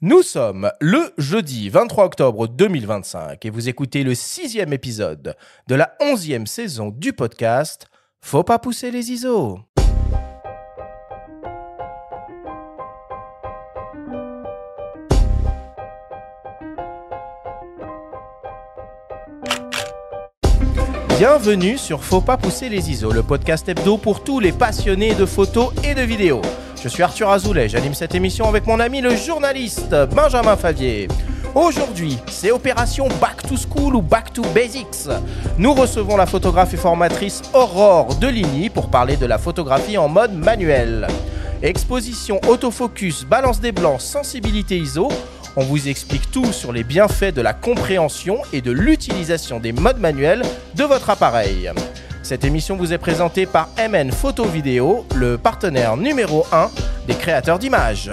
Nous sommes le jeudi 23 octobre 2025 et vous écoutez le 6e épisode de la 11e saison du podcast Faut pas pousser les ISO. Bienvenue sur Faut pas pousser les ISO, le podcast hebdo pour tous les passionnés de photos et de vidéos. Je suis Arthur Azoulay, j'anime cette émission avec mon ami le journaliste Benjamin Favier. Aujourd'hui, c'est opération Back to School ou Back to Basics. Nous recevons la photographe et formatrice Aurore Deligny pour parler de la photographie en mode manuel. Exposition, autofocus, balance des blancs, sensibilité ISO. On vous explique tout sur les bienfaits de la compréhension et de l'utilisation des modes manuels de votre appareil. Cette émission vous est présentée par MN Photo Vidéo, le partenaire numéro 1 des créateurs d'images.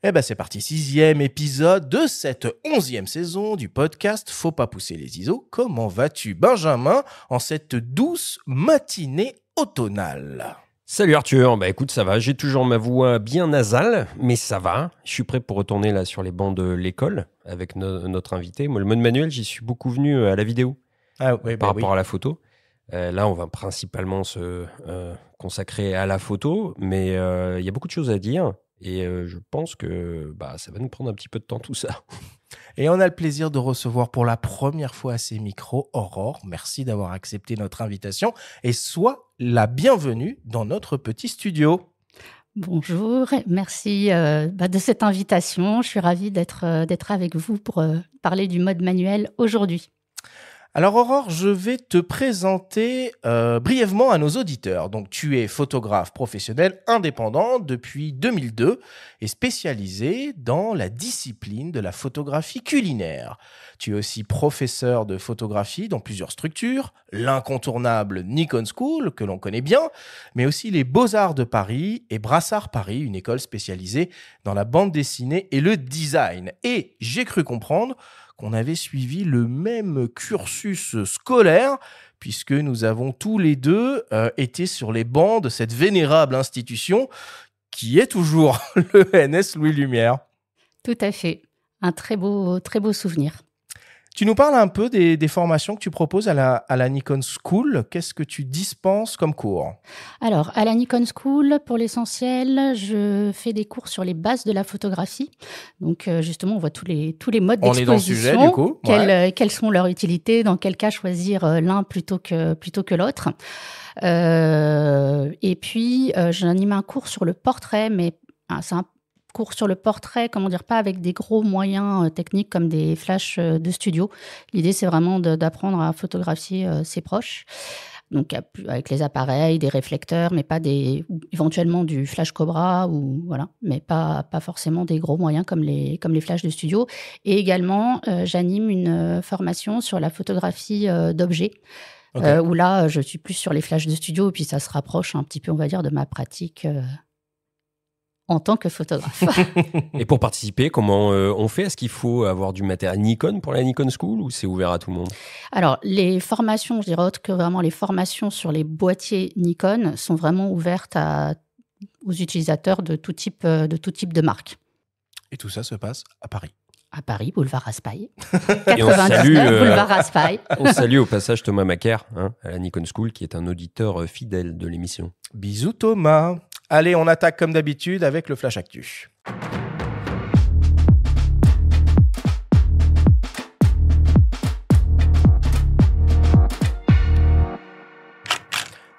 Et ben c'est parti, 6e épisode de cette 11e saison du podcast Faut pas pousser les ISO. Comment vas-tu, Benjamin, en cette douce matinée automnale ? Salut Arthur, écoute, ça va, j'ai toujours ma voix bien nasale, mais ça va. Je suis prêt pour retourner là sur les bancs de l'école avec notre invité. Moi, le mode manuel, j'y suis beaucoup venu à la vidéo par rapport à la photo. Là, on va principalement se consacrer à la photo, mais il y a beaucoup de choses à dire et je pense que ça va nous prendre un petit peu de temps tout ça. Et on a le plaisir de recevoir pour la première fois à ces micros Aurore. Merci d'avoir accepté notre invitation et sois la bienvenue dans notre petit studio. Bonjour, merci de cette invitation. Je suis ravie d'être avec vous pour parler du mode manuel aujourd'hui. Alors Aurore, je vais te présenter brièvement à nos auditeurs. Donc tu es photographe professionnel indépendant depuis 2002 et spécialisé dans la discipline de la photographie culinaire. Tu es aussi professeur de photographie dans plusieurs structures, l'incontournable Nikon School que l'on connaît bien, mais aussi les Beaux-Arts de Paris et Brassard Paris, une école spécialisée dans la bande dessinée et le design. Et j'ai cru comprendre qu'on avait suivi le même cursus scolaire, puisque nous avons tous les deux été sur les bancs de cette vénérable institution qui est toujours le NS Louis Lumière. Tout à fait. Un très beau souvenir. Tu nous parles un peu des formations que tu proposes à la Nikon School. Qu'est-ce que tu dispenses comme cours ? Alors, à la Nikon School, pour l'essentiel, je fais des cours sur les bases de la photographie. Donc, justement, on voit tous les modes d'exposition. On est dans le sujet, du coup. Quelles sont leurs utilités, dans quel cas choisir l'un plutôt que l'autre. Et puis, j'anime un cours sur le portrait, mais c'est un cours sur le portrait, pas avec des gros moyens techniques comme des flashs de studio. L'idée, c'est vraiment d'apprendre à photographier ses proches. Donc, avec les appareils, des réflecteurs, mais pas éventuellement du flash Cobra, mais pas forcément des gros moyens comme les flashs de studio. Et également, j'anime une formation sur la photographie d'objets. Okay. Où là, je suis plus sur les flashs de studio, et puis ça se rapproche un petit peu, on va dire, de ma pratique en tant que photographe. Et pour participer, comment on fait ? Est-ce qu'il faut avoir du matériel Nikon pour la Nikon School ou c'est ouvert à tout le monde ? Alors, les formations, je dirais autre que vraiment les formations sur les boîtiers Nikon sont vraiment ouvertes aux utilisateurs de tout type de marque. Et tout ça se passe à Paris ? À Paris, boulevard Raspail. Et on salue, boulevard Raspail. On salue au passage Thomas Macaire, à la Nikon School, qui est un auditeur fidèle de l'émission. Bisous Thomas. Allez, on attaque comme d'habitude avec le Flash Actu.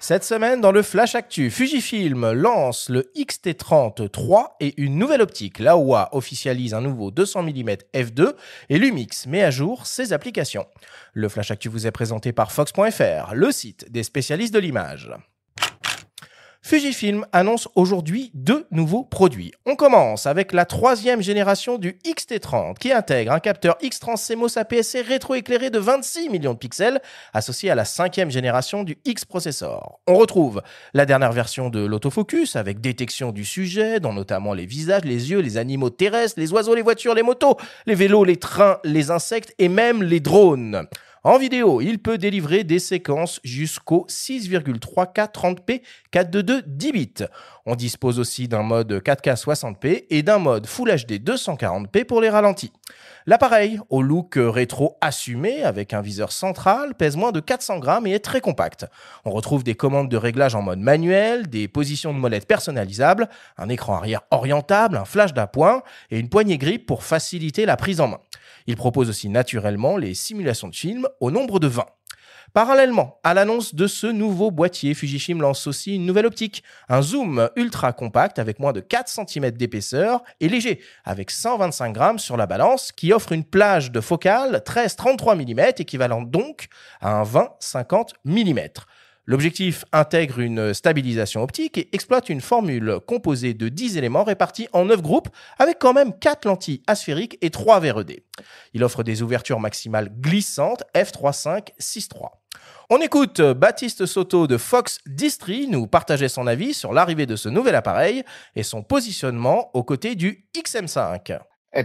Cette semaine, dans le Flash Actu, Fujifilm lance le X-T30 III et une nouvelle optique. Laowa officialise un nouveau 200 mm f2 et Lumix met à jour ses applications. Le Flash Actu vous est présenté par Fox.fr, le site des spécialistes de l'image. Fujifilm annonce aujourd'hui 2 nouveaux produits. On commence avec la 3e génération du X-T30 qui intègre un capteur X-Trans CMOS APS-C rétroéclairé de 26 millions de pixels associé à la 5e génération du X-Processor. On retrouve la dernière version de l'autofocus avec détection du sujet, dont notamment les visages, les yeux, les animaux terrestres, les oiseaux, les voitures, les motos, les vélos, les trains, les insectes et même les drones. En vidéo, il peut délivrer des séquences jusqu'au 6,3K 30p 422 10 bits. On dispose aussi d'un mode 4K 60p et d'un mode Full HD 240p pour les ralentis. L'appareil, au look rétro assumé avec un viseur central, pèse moins de 400 grammes et est très compact. On retrouve des commandes de réglage en mode manuel, des positions de molette personnalisables, un écran arrière orientable, un flash d'appoint et une poignée grip pour faciliter la prise en main. Il propose aussi naturellement les simulations de film au nombre de 20. Parallèlement à l'annonce de ce nouveau boîtier, Fujifilm lance aussi une nouvelle optique, un zoom ultra compact avec moins de 4 cm d'épaisseur et léger, avec 125 grammes sur la balance, qui offre une plage de focale 13-33 mm, équivalente donc à un 20-50 mm. L'objectif intègre une stabilisation optique et exploite une formule composée de 10 éléments répartis en 9 groupes avec quand même 4 lentilles asphériques et 3 verres ED. Il offre des ouvertures maximales glissantes f3.5-6.3. On écoute Baptiste Soto de Fox Distri nous partager son avis sur l'arrivée de ce nouvel appareil et son positionnement aux côtés du XM5.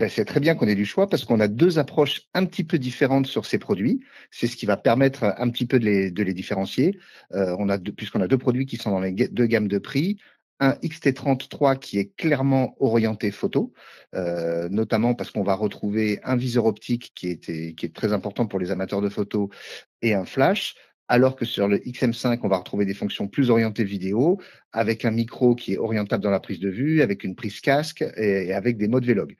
C'est très bien qu'on ait du choix parce qu'on a deux approches un petit peu différentes sur ces produits. C'est ce qui va permettre un petit peu de les différencier. Puisqu'on a deux produits qui sont dans les deux gammes de prix. Un XT30 qui est clairement orienté photo, notamment parce qu'on va retrouver un viseur optique qui est très important pour les amateurs de photo et un flash. Alors que sur le XM5, on va retrouver des fonctions plus orientées vidéo, avec un micro qui est orientable dans la prise de vue, avec une prise casque et avec des modes Vlog.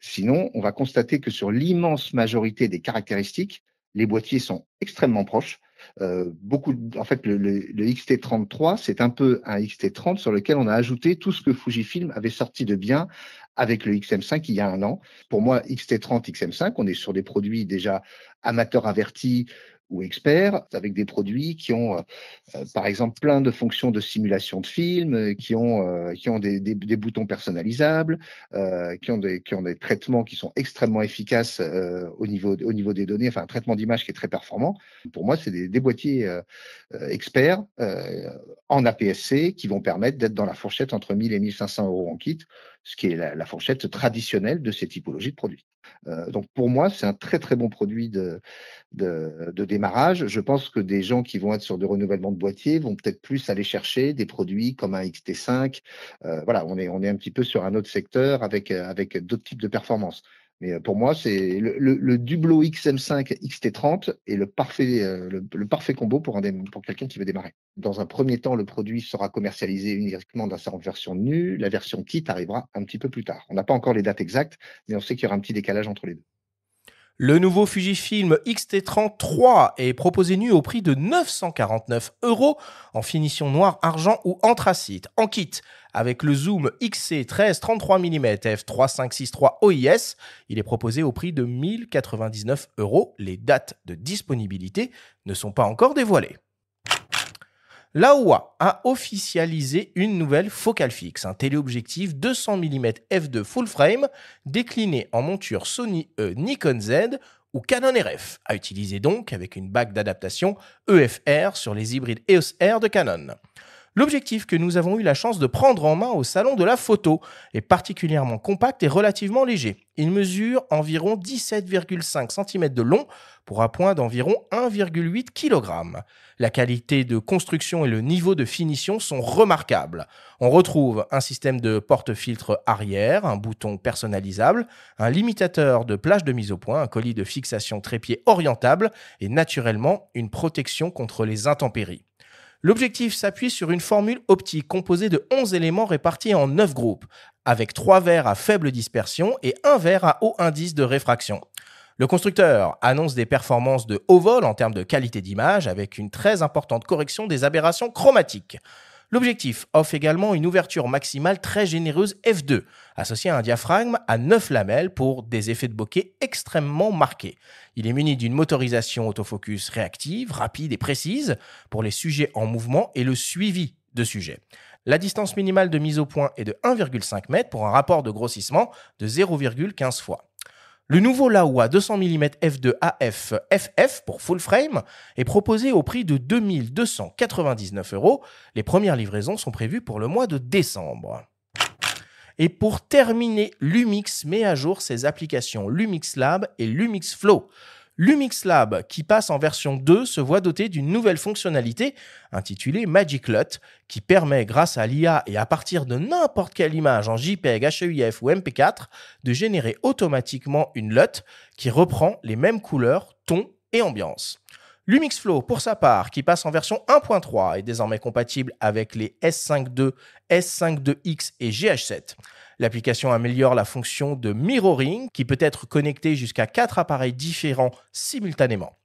Sinon, on va constater que sur l'immense majorité des caractéristiques, les boîtiers sont extrêmement proches. Le XT33, c'est un peu un XT30 sur lequel on a ajouté tout ce que Fujifilm avait sorti de bien avec le XM5 il y a un an. Pour moi, XT30, XM5, on est sur des produits déjà amateurs avertis ou experts, avec des produits qui ont, par exemple, plein de fonctions de simulation de film, qui ont des boutons personnalisables, qui ont des traitements qui sont extrêmement efficaces au niveau des données, enfin un traitement d'image qui est très performant. Pour moi, c'est des boîtiers experts en APS-C qui vont permettre d'être dans la fourchette entre 1000 et 1500 euros en kit, ce qui est la fourchette traditionnelle de ces typologies de produits. Donc pour moi, c'est un très très bon produit de démarrage. Je pense que des gens qui vont être sur de renouvellement de boîtier vont peut-être plus aller chercher des produits comme un XT5. On est un petit peu sur un autre secteur avec d'autres types de performances. Mais pour moi, c'est le Dublo XM5 XT30 est le parfait combo pour quelqu'un qui veut démarrer. Dans un premier temps, le produit sera commercialisé uniquement dans sa version nue. La version kit arrivera un petit peu plus tard. On n'a pas encore les dates exactes, mais on sait qu'il y aura un petit décalage entre les deux. Le nouveau Fujifilm X-T30 est proposé nu au prix de 949 € en finition noir, argent ou anthracite. En kit, avec le zoom XC 13-33 mm f3.5-6.3 OIS, il est proposé au prix de 1099 €. Les dates de disponibilité ne sont pas encore dévoilées. Laowa a officialisé une nouvelle focale fixe, un téléobjectif 200 mm f2 full frame décliné en monture Sony E, Nikon Z ou Canon RF, à utiliser donc avec une bague d'adaptation EFR sur les hybrides EOS R de Canon. L'objectif que nous avons eu la chance de prendre en main au salon de la photo est particulièrement compact et relativement léger. Il mesure environ 17,5 cm de long pour un poids d'environ 1,8 kg. La qualité de construction et le niveau de finition sont remarquables. On retrouve un système de porte-filtre arrière, un bouton personnalisable, un limitateur de plage de mise au point, un colis de fixation trépied orientable et naturellement une protection contre les intempéries. L'objectif s'appuie sur une formule optique composée de 11 éléments répartis en 9 groupes, avec 3 verres à faible dispersion et 1 verre à haut indice de réfraction. Le constructeur annonce des performances de haut vol en termes de qualité d'image avec une très importante correction des aberrations chromatiques. L'objectif offre également une ouverture maximale très généreuse f2, associée à un diaphragme à 9 lamelles pour des effets de bokeh extrêmement marqués. Il est muni d'une motorisation autofocus réactive, rapide et précise pour les sujets en mouvement et le suivi de sujets. La distance minimale de mise au point est de 1,5 m pour un rapport de grossissement de 0,15 fois. Le nouveau Laowa 200 mm f2 AF FF pour full frame est proposé au prix de 2299 €. Les premières livraisons sont prévues pour le mois de décembre. Et pour terminer, Lumix met à jour ses applications Lumix Lab et Lumix Flow. Lumix Lab, qui passe en version 2, se voit doté d'une nouvelle fonctionnalité intitulée Magic LUT, qui permet, grâce à l'IA et à partir de n'importe quelle image en JPEG, HEIF ou MP4, de générer automatiquement une LUT qui reprend les mêmes couleurs, tons et ambiances. Lumix Flow, pour sa part, qui passe en version 1.3, est désormais compatible avec les S5.2, S5.2X et GH7. L'application améliore la fonction de mirroring, qui peut être connectée jusqu'à 4 appareils différents simultanément.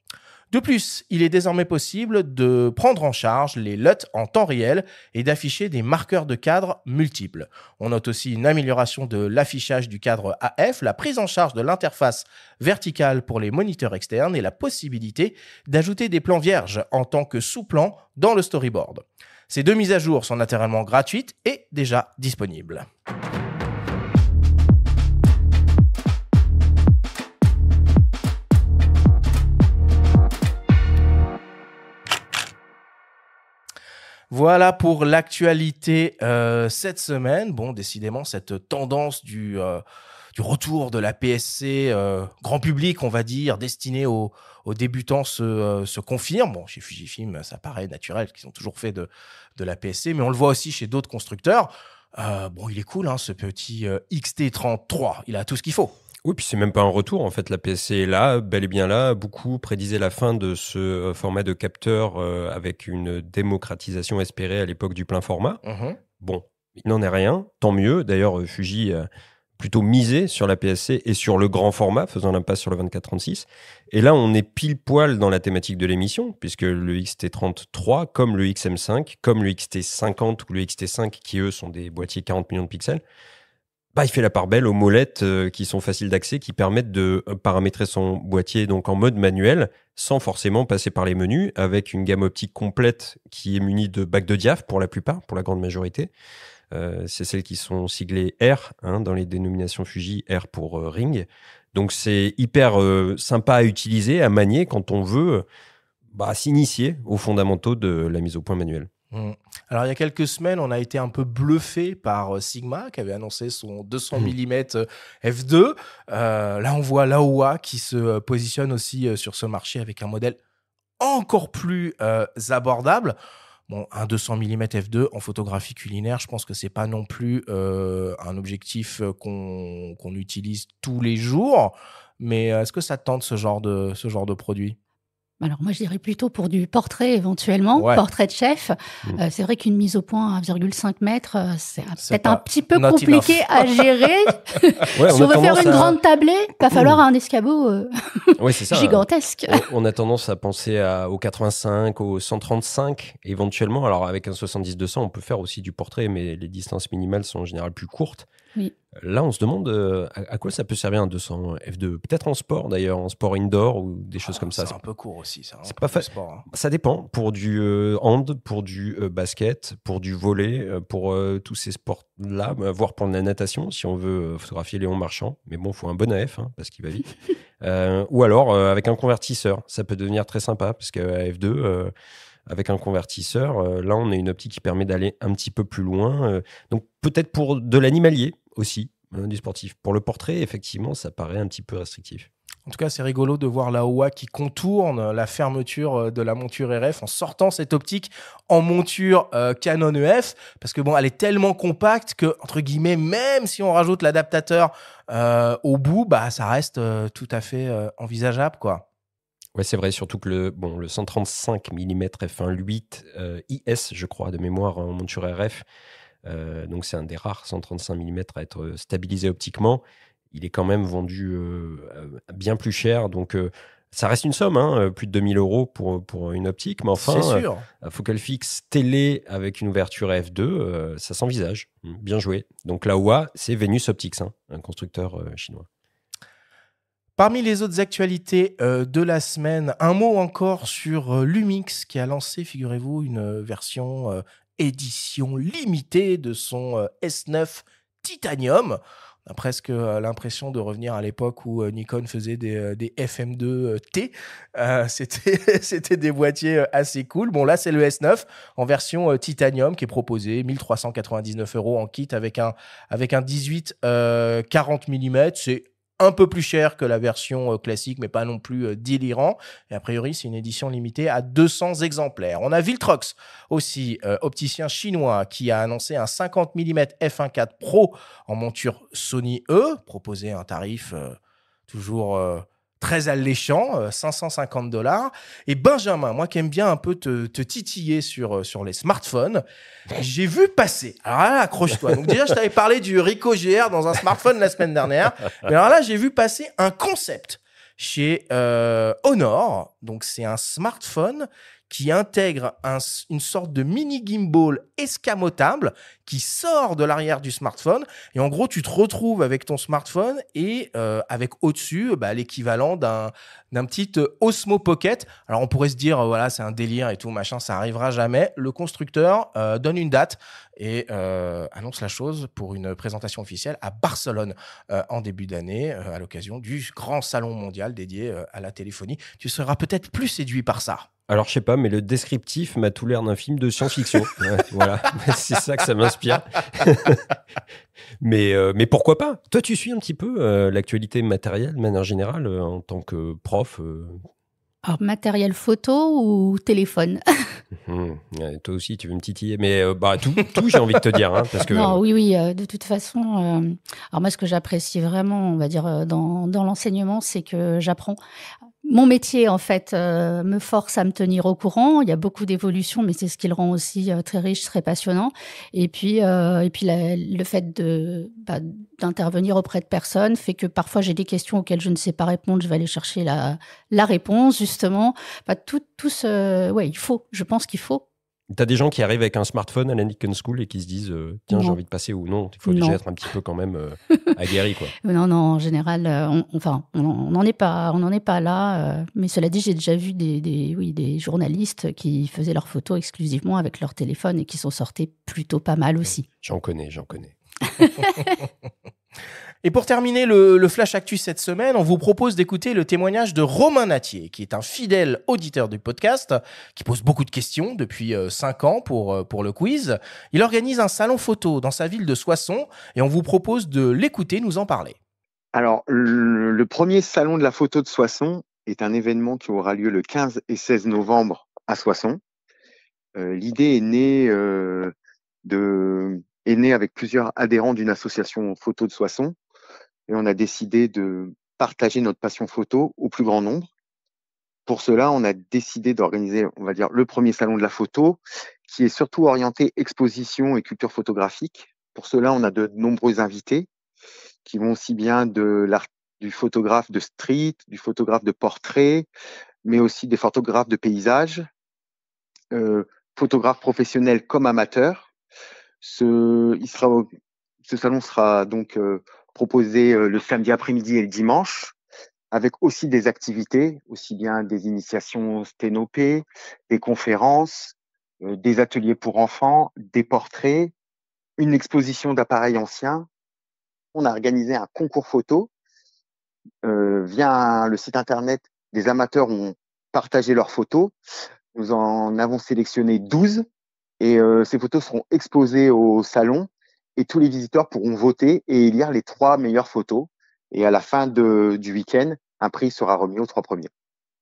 De plus, il est désormais possible de prendre en charge les LUT en temps réel et d'afficher des marqueurs de cadre multiples. On note aussi une amélioration de l'affichage du cadre AF, la prise en charge de l'interface verticale pour les moniteurs externes et la possibilité d'ajouter des plans vierges en tant que sous-plan dans le storyboard. Ces 2 mises à jour sont naturellement gratuites et déjà disponibles. Voilà pour l'actualité cette semaine. Bon, décidément, cette tendance du retour de la PSC grand public, on va dire, destinée aux débutants se confirme. Bon, chez Fujifilm, ça paraît naturel qu'ils ont toujours fait de la PSC, mais on le voit aussi chez d'autres constructeurs. Bon, il est cool, hein, ce petit XT33. Il a tout ce qu'il faut. Oui, puis c'est même pas un retour. En fait, la PSC est là, bel et bien là. Beaucoup prédisaient la fin de ce format de capteur avec une démocratisation espérée à l'époque du plein format. Bon, il n'en est rien. Tant mieux. D'ailleurs, Fuji a plutôt misé sur la PSC et sur le grand format, faisant l'impasse sur le 24-36. Et là, on est pile poil dans la thématique de l'émission, puisque le XT33, comme le XM5, comme le XT50 ou le XT5, qui eux sont des boîtiers 40 millions de pixels, il fait la part belle aux molettes qui sont faciles d'accès, qui permettent de paramétrer son boîtier donc en mode manuel, sans forcément passer par les menus, avec une gamme optique complète qui est munie de bacs de diaph pour la plupart, pour la grande majorité. C'est celles qui sont siglées R, dans les dénominations Fuji, R pour Ring. Donc c'est hyper sympa à utiliser, à manier quand on veut s'initier aux fondamentaux de la mise au point manuelle. Alors, il y a quelques semaines, on a été un peu bluffé par Sigma, qui avait annoncé son 200 mm f2. Là, on voit Laowa qui se positionne aussi sur ce marché avec un modèle encore plus abordable. Bon, un 200 mm f2 en photographie culinaire, je pense que c'est pas non plus un objectif qu'on utilise tous les jours. Mais est-ce que ça te tente ce genre de produit ? Alors moi, je dirais plutôt pour du portrait éventuellement, portrait de chef. C'est vrai qu'une mise au point à 1,5 mètre, c'est peut-être un petit peu compliqué à gérer. Si on veut faire une grande tablée, il va falloir un escabeau gigantesque. On a tendance à penser au 85, au 135 éventuellement. Alors avec un 70-200, on peut faire aussi du portrait, mais les distances minimales sont en général plus courtes. Oui. Là, on se demande à quoi ça peut servir un 200 f2. Peut-être en sport d'ailleurs, en sport indoor ou des choses comme ça. C'est un peu court aussi, ça. C'est pas sport. Hein. Ça dépend. Pour du hand, pour du basket, pour du volley, pour tous ces sports-là, voire pour la natation, si on veut photographier Léon Marchand. Mais bon, il faut un bon AF, parce qu'il va vite. Ou alors avec un convertisseur. Ça peut devenir très sympa, parce qu'à f2... avec un convertisseur, là, on a une optique qui permet d'aller un petit peu plus loin. Donc, peut-être pour de l'animalier aussi, du sportif. Pour le portrait, effectivement, ça paraît un petit peu restrictif. En tout cas, c'est rigolo de voir Laowa qui contourne la fermeture de la monture RF en sortant cette optique en monture Canon EF, parce que bon, elle est tellement compacte que, entre guillemets, même si on rajoute l'adaptateur au bout, ça reste tout à fait envisageable, quoi. Ouais, c'est vrai, surtout que le 135 mm f1.8 IS, je crois, de mémoire en monture RF, donc c'est un des rares 135 mm à être stabilisé optiquement. Il est quand même vendu bien plus cher, donc ça reste une somme, plus de 2000 € pour une optique, mais enfin, Focal fixe télé avec une ouverture f2, ça s'envisage. Bien joué. Donc Laowa, c'est Venus Optics, un constructeur chinois. Parmi les autres actualités de la semaine, un mot encore sur Lumix qui a lancé, figurez-vous, une version édition limitée de son S9 Titanium. On a presque l'impression de revenir à l'époque où Nikon faisait des FM2T. C'était des boîtiers assez cool. Bon, là, c'est le S9 en version Titanium qui est proposé, 1399 € en kit avec un 18 40 mm. C'est un peu plus cher que la version classique, mais pas non plus délirant. Et a priori, c'est une édition limitée à 200 exemplaires. On a Viltrox aussi, opticien chinois, qui a annoncé un 50 mm f1.4 Pro en monture Sony E, proposé un tarif toujours très alléchant, $550. Et Benjamin, moi qui aime bien un peu te titiller sur les smartphones, j'ai vu passer. Alors là, accroche-toi. Donc déjà, je t'avais parlé du Ricoh GR dans un smartphone la semaine dernière. Mais alors là, j'ai vu passer un concept chez Honor. Donc c'est un smartphone qui intègre une sorte de mini gimbal escamotable qui sort de l'arrière du smartphone. Et en gros, tu te retrouves avec ton smartphone et avec au-dessus l'équivalent d'un petit Osmo Pocket. Alors, on pourrait se dire, voilà, c'est un délire et tout, machin, ça arrivera jamais. Le constructeur donne une date et annonce la chose pour une présentation officielle à Barcelone en début d'année, à l'occasion du grand salon mondial dédié à la téléphonie. Tu seras peut-être plus séduit par ça. Alors, je sais pas, mais le descriptif m'a tout l'air d'un film de science-fiction. Ouais, voilà, c'est ça que ça m'inspire. mais pourquoi pas? Toi, tu suis un petit peu l'actualité matérielle, de manière générale, en tant que prof Alors, matériel photo ou téléphone? Toi aussi, tu veux me titiller. Mais tout j'ai envie de te dire. Hein, parce que, non, oui, de toute façon. Alors moi, ce que j'apprécie vraiment, on va dire, dans l'enseignement, c'est que j'apprends. Mon métier, en fait, me force à me tenir au courant. Il y a beaucoup d'évolutions, mais c'est ce qui le rend aussi très riche, très passionnant. Et puis le fait d'intervenir auprès de personnes fait que parfois j'ai des questions auxquelles je ne sais pas répondre. Je vais aller chercher la réponse, justement. Je pense qu'il faut. T'as des gens qui arrivent avec un smartphone à la Nikon School et qui se disent tiens, j'ai envie de passer ou non. Il faut déjà être un petit peu quand même aguerri, quoi. Non, en général, on n'en est pas là. Mais cela dit, j'ai déjà vu des journalistes qui faisaient leurs photos exclusivement avec leur téléphone et qui s'en sortaient plutôt pas mal aussi. J'en connais. Et pour terminer le Flash Actu cette semaine, on vous propose d'écouter le témoignage de Romain Natier, qui est un fidèle auditeur du podcast, qui pose beaucoup de questions depuis 5 ans pour le quiz. Il organise un salon photo dans sa ville de Soissons et on vous propose de l'écouter nous en parler. Alors, le premier salon de la photo de Soissons est un événement qui aura lieu le 15 et 16 novembre à Soissons. L'idée est née avec plusieurs adhérents d'une association photo de Soissons. Et on a décidé de partager notre passion photo au plus grand nombre. Pour cela, on a décidé d'organiser, on va dire, le premier salon de la photo, qui est surtout orienté exposition et culture photographique. Pour cela, on a de nombreux invités qui vont aussi bien du photographe de street, du photographe de portrait, mais aussi des photographes de paysage, photographes professionnels comme amateurs. Ce salon sera donc proposé le samedi après-midi et le dimanche, avec aussi des activités, aussi bien des initiations sténopées, des conférences, des ateliers pour enfants, des portraits, une exposition d'appareils anciens. On a organisé un concours photo. Via le site internet, des amateurs ont partagé leurs photos. Nous en avons sélectionné 12 et ces photos seront exposées au salon. Et tous les visiteurs pourront voter et élire les 3 meilleures photos. Et à la fin du week-end, un prix sera remis aux 3 premiers.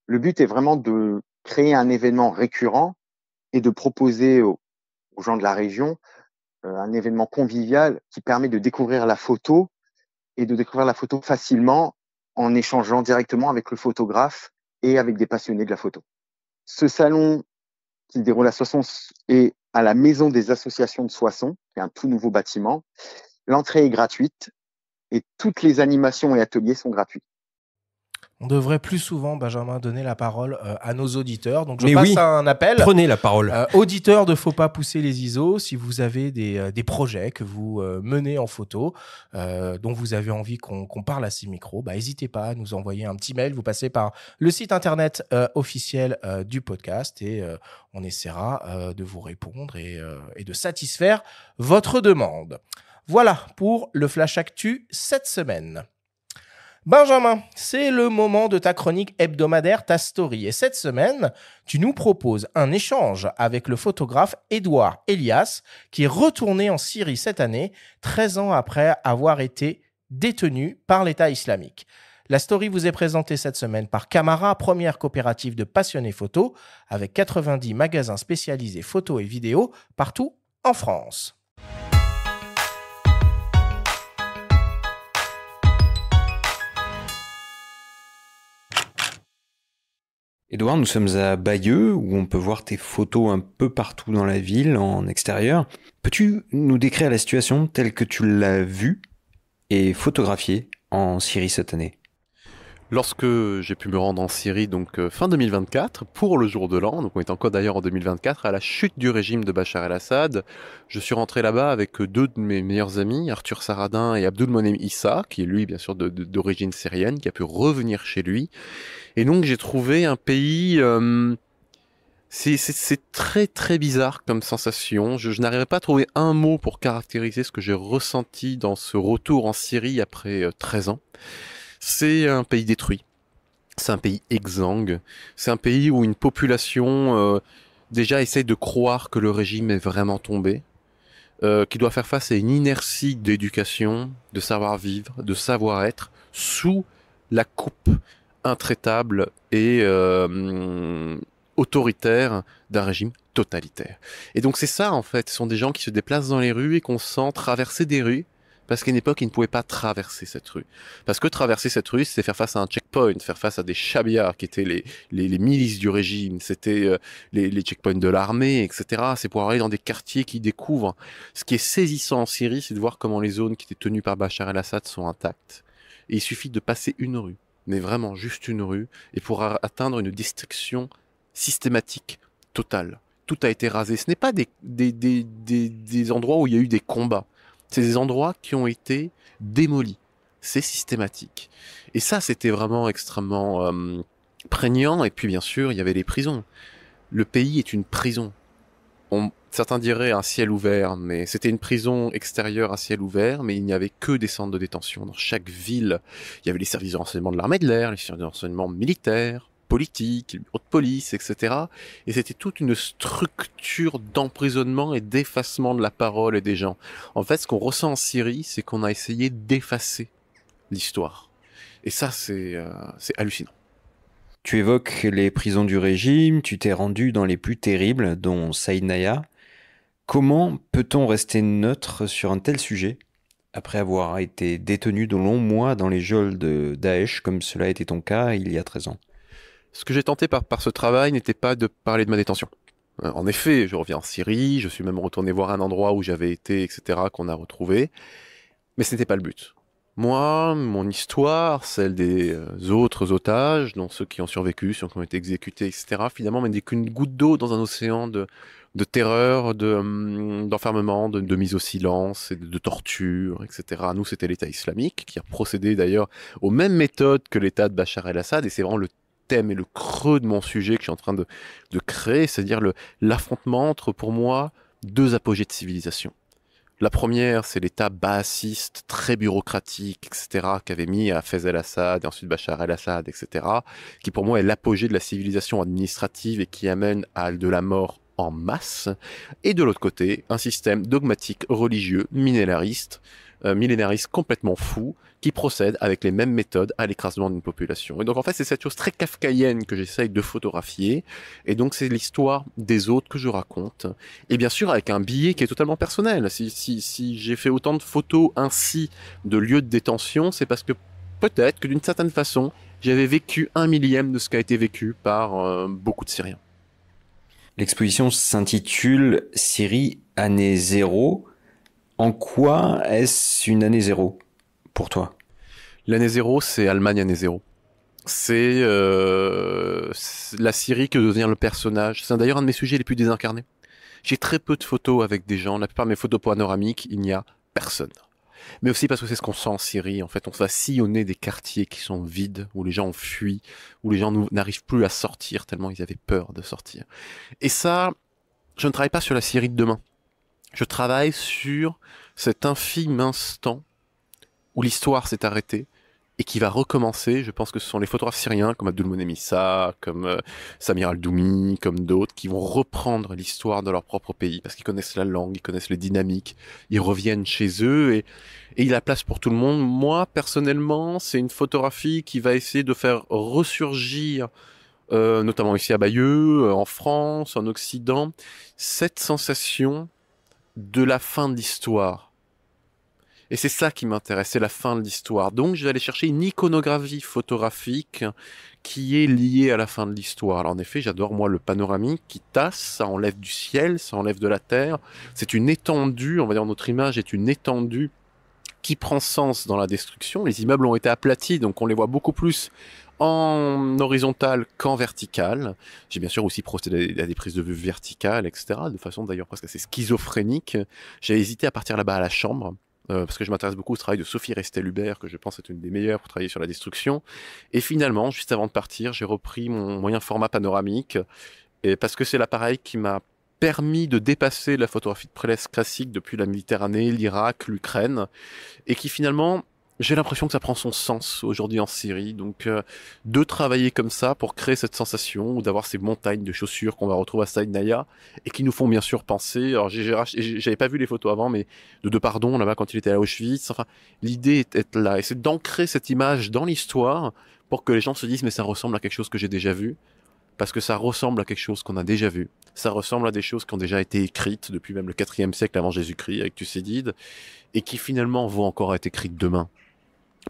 Le but est vraiment de créer un événement récurrent et de proposer aux gens de la région un événement convivial qui permet de découvrir la photo et de découvrir la photo facilement en échangeant directement avec le photographe et avec des passionnés de la photo. Ce salon qui se déroule à Soissons est à la Maison des associations de Soissons, qui est un tout nouveau bâtiment. L'entrée est gratuite et toutes les animations et ateliers sont gratuits. On devrait plus souvent, Benjamin, donner la parole à nos auditeurs. Donc, je passe un appel. Prenez la parole. Auditeurs de Faut pas pousser les ISO, si vous avez des projets que vous menez en photo, dont vous avez envie qu'on parle à ces micros, n'hésitez pas à nous envoyer un petit mail. Vous passez par le site internet officiel du podcast et on essaiera de vous répondre et de satisfaire votre demande. Voilà pour le Flash Actu cette semaine. Benjamin, c'est le moment de ta chronique hebdomadaire, ta story. Et cette semaine, tu nous proposes un échange avec le photographe Édouard Elias, qui est retourné en Syrie cette année, 13 ans après avoir été détenus par l'État islamique. La story vous est présentée cette semaine par Camara, première coopérative de passionnés photo, avec 90 magasins spécialisés photos et vidéos partout en France. Édouard, nous sommes à Bayeux, où on peut voir tes photos un peu partout dans la ville, en extérieur. Peux-tu nous décrire la situation telle que tu l'as vue et photographiée en Syrie cette année ? Lorsque j'ai pu me rendre en Syrie, donc fin 2024, pour le jour de l'an, donc on est encore d'ailleurs en 2024, à la chute du régime de Bachar el-Assad, je suis rentré là-bas avec deux de mes meilleurs amis, Arthur Saradin et Abdulmonem Issa, qui est lui bien sûr d'origine syrienne, qui a pu revenir chez lui. Et donc j'ai trouvé un pays... C'est très très bizarre comme sensation. Je n'arriverai pas à trouver un mot pour caractériser ce que j'ai ressenti dans ce retour en Syrie après 13 ans. C'est un pays détruit, c'est un pays exsangue, c'est un pays où une population déjà essaye de croire que le régime est vraiment tombé, qui doit faire face à une inertie d'éducation, de savoir-vivre, de savoir-être, sous la coupe intraitable et autoritaire d'un régime totalitaire. Et donc c'est ça en fait, ce sont des gens qui se déplacent dans les rues et qu'on sent traverser des rues, parce qu'à une époque, ils ne pouvaient pas traverser cette rue. Parce que traverser cette rue, c'est faire face à un checkpoint, faire face à des chabias qui étaient les milices du régime, c'était les checkpoints de l'armée, etc. C'est pour aller dans des quartiers qui découvrent. Ce qui est saisissant en Syrie, c'est de voir comment les zones qui étaient tenues par Bachar el-Assad sont intactes. Et il suffit de passer une rue, mais vraiment juste une rue, et pour atteindre une destruction systématique, totale. Tout a été rasé. Ce n'est pas des endroits où il y a eu des combats. C'est des endroits qui ont été démolis. C'est systématique. Et ça, c'était vraiment extrêmement prégnant. Et puis, bien sûr, il y avait les prisons. Le pays est une prison. Certains diraient un ciel ouvert, mais c'était une prison extérieure à ciel ouvert, mais il n'y avait que des centres de détention. Dans chaque ville, il y avait les services de renseignement de l'armée de l'air, les services de renseignement militaires, politique, le bureau de police, etc. Et c'était toute une structure d'emprisonnement et d'effacement de la parole et des gens. En fait, ce qu'on ressent en Syrie, c'est qu'on a essayé d'effacer l'histoire. Et ça, c'est hallucinant. Tu évoques les prisons du régime, tu t'es rendu dans les plus terribles, dont Saïd-Naya. Comment peut-on rester neutre sur un tel sujet, après avoir été détenu de longs mois dans les geôles de Daesh, comme cela a été ton cas il y a 13 ans ? Ce que j'ai tenté par ce travail n'était pas de parler de ma détention. En effet, je reviens en Syrie, je suis même retourné voir un endroit où j'avais été, etc., qu'on a retrouvé. Mais ce n'était pas le but. Moi, mon histoire, celle des autres otages, dont ceux qui ont survécu, ceux qui ont été exécutés, etc., finalement, n'est qu'une goutte d'eau dans un océan de terreur, d'enfermement, de mise au silence, et de torture, etc. Nous, c'était l'État islamique, qui a procédé d'ailleurs aux mêmes méthodes que l'État de Bachar el-Assad, et c'est vraiment le thème et le creux de mon sujet que je suis en train de créer, c'est-à-dire l'affrontement entre, pour moi, deux apogées de civilisation. La première, c'est l'État baassiste, très bureaucratique, etc., qu'avait mis à Faiz el-Assad et ensuite Bachar el-Assad, etc., qui pour moi est l'apogée de la civilisation administrative et qui amène à de la mort en masse. Et de l'autre côté, un système dogmatique, religieux, millénariste complètement fou, qui procède avec les mêmes méthodes à l'écrasement d'une population. Et donc en fait, c'est cette chose très kafkaïenne que j'essaye de photographier, et donc c'est l'histoire des autres que je raconte, et bien sûr avec un biais qui est totalement personnel. Si j'ai fait autant de photos ainsi de lieux de détention, c'est parce que peut-être que d'une certaine façon, j'avais vécu 1/1000 de ce qui a été vécu par beaucoup de Syriens. L'exposition s'intitule « Syrie, année zéro ». En quoi est-ce une année zéro pour toi ? L'année zéro, c'est Allemagne année zéro. C'est la Syrie que devient le personnage. C'est d'ailleurs un de mes sujets les plus désincarnés. J'ai très peu de photos avec des gens. La plupart de mes photos panoramiques, il n'y a personne. Mais aussi parce que c'est ce qu'on sent en Syrie. En fait, on va sillonner des quartiers qui sont vides, où les gens ont fui, où les gens n'arrivent plus à sortir tellement ils avaient peur de sortir. Et ça, je ne travaille pas sur la Syrie de demain. Je travaille sur cet infime instant où l'histoire s'est arrêtée, et qui va recommencer. Je pense que ce sont les photographes syriens comme Abdulmonem Issa, comme Samir Al-Doumi, comme d'autres, qui vont reprendre l'histoire de leur propre pays parce qu'ils connaissent la langue, ils connaissent les dynamiques, ils reviennent chez eux et il y a la place pour tout le monde. Moi, personnellement, c'est une photographie qui va essayer de faire ressurgir, notamment ici à Bayeux, en France, en Occident, cette sensation de la fin de l'histoire. Et c'est ça qui m'intéresse, c'est la fin de l'histoire. Donc, je vais aller chercher une iconographie photographique qui est liée à la fin de l'histoire. Alors, en effet, j'adore, moi, le panoramique qui tasse, ça enlève du ciel, ça enlève de la terre. C'est une étendue, on va dire, notre image est une étendue qui prend sens dans la destruction. Les immeubles ont été aplatis, donc on les voit beaucoup plus en horizontal qu'en vertical. J'ai bien sûr aussi procédé à des prises de vue verticales, etc., de façon d'ailleurs presque assez schizophrénique. J'ai hésité à partir là-bas à la chambre, parce que je m'intéresse beaucoup au travail de Sophie Restel-Hubert, que je pense être une des meilleures pour travailler sur la destruction. Et finalement, juste avant de partir, j'ai repris mon moyen format panoramique, et parce que c'est l'appareil qui m'a permis de dépasser la photographie de presse classique depuis la Méditerranée, l'Irak, l'Ukraine, et qui finalement, j'ai l'impression que ça prend son sens aujourd'hui en Syrie. Donc, de travailler comme ça pour créer cette sensation, ou d'avoir ces montagnes de chaussures qu'on va retrouver à Saïd-Naya, et qui nous font bien sûr penser, alors j'avais pas vu les photos avant, mais de Depardon, là-bas, quand il était à Auschwitz, enfin, l'idée est là, et c'est d'ancrer cette image dans l'histoire, pour que les gens se disent, mais ça ressemble à quelque chose que j'ai déjà vu, parce que ça ressemble à quelque chose qu'on a déjà vu. Ça ressemble à des choses qui ont déjà été écrites depuis même le 4e siècle avant Jésus-Christ avec Thucydide, et qui finalement vont encore être écrites demain.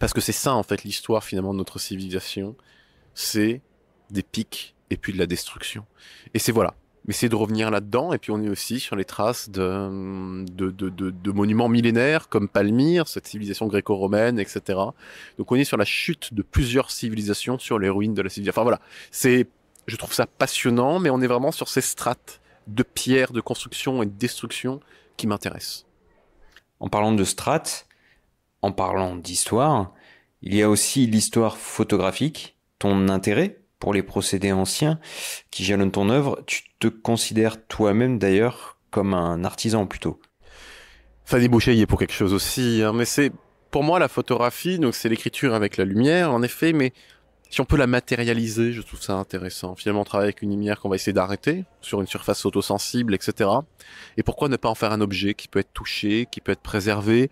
Parce que c'est ça, en fait, l'histoire finalement de notre civilisation. C'est des pics et puis de la destruction. Et c'est voilà. Mais c'est de revenir là-dedans. Et puis on est aussi sur les traces de monuments millénaires comme Palmyre, cette civilisation gréco-romaine, etc. Donc on est sur la chute de plusieurs civilisations, sur les ruines de la civilisation. Enfin voilà. Je trouve ça passionnant, mais on est vraiment sur ces strates de pierre, de construction et de destruction qui m'intéressent. En parlant de strates, en parlant d'histoire, il y a aussi l'histoire photographique, ton intérêt pour les procédés anciens qui jalonnent ton œuvre. Tu te considères toi-même d'ailleurs comme un artisan plutôt. Fanny Boucher y est pour quelque chose aussi, hein, mais c'est pour moi la photographie, donc c'est l'écriture avec la lumière en effet, mais si on peut la matérialiser, je trouve ça intéressant. Finalement, on travaille avec une lumière qu'on va essayer d'arrêter sur une surface photosensible, etc. Et pourquoi ne pas en faire un objet qui peut être touché, qui peut être préservé?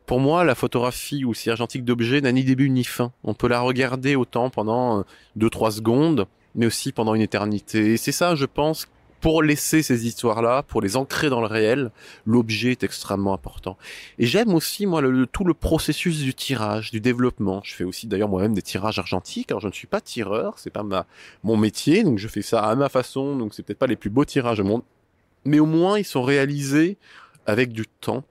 Pour moi, la photographie aussi argentique d'objets n'a ni début ni fin. On peut la regarder autant pendant 2-3 secondes, mais aussi pendant une éternité. Et c'est ça, je pense, pour laisser ces histoires-là, pour les ancrer dans le réel, l'objet est extrêmement important. Et j'aime aussi, moi, tout le processus du tirage, du développement. Je fais aussi, d'ailleurs, moi-même des tirages argentiques. Alors, je ne suis pas tireur, c'est pas mon métier, donc je fais ça à ma façon, donc c'est peut-être pas les plus beaux tirages au monde. Mais au moins, ils sont réalisés avec du temps.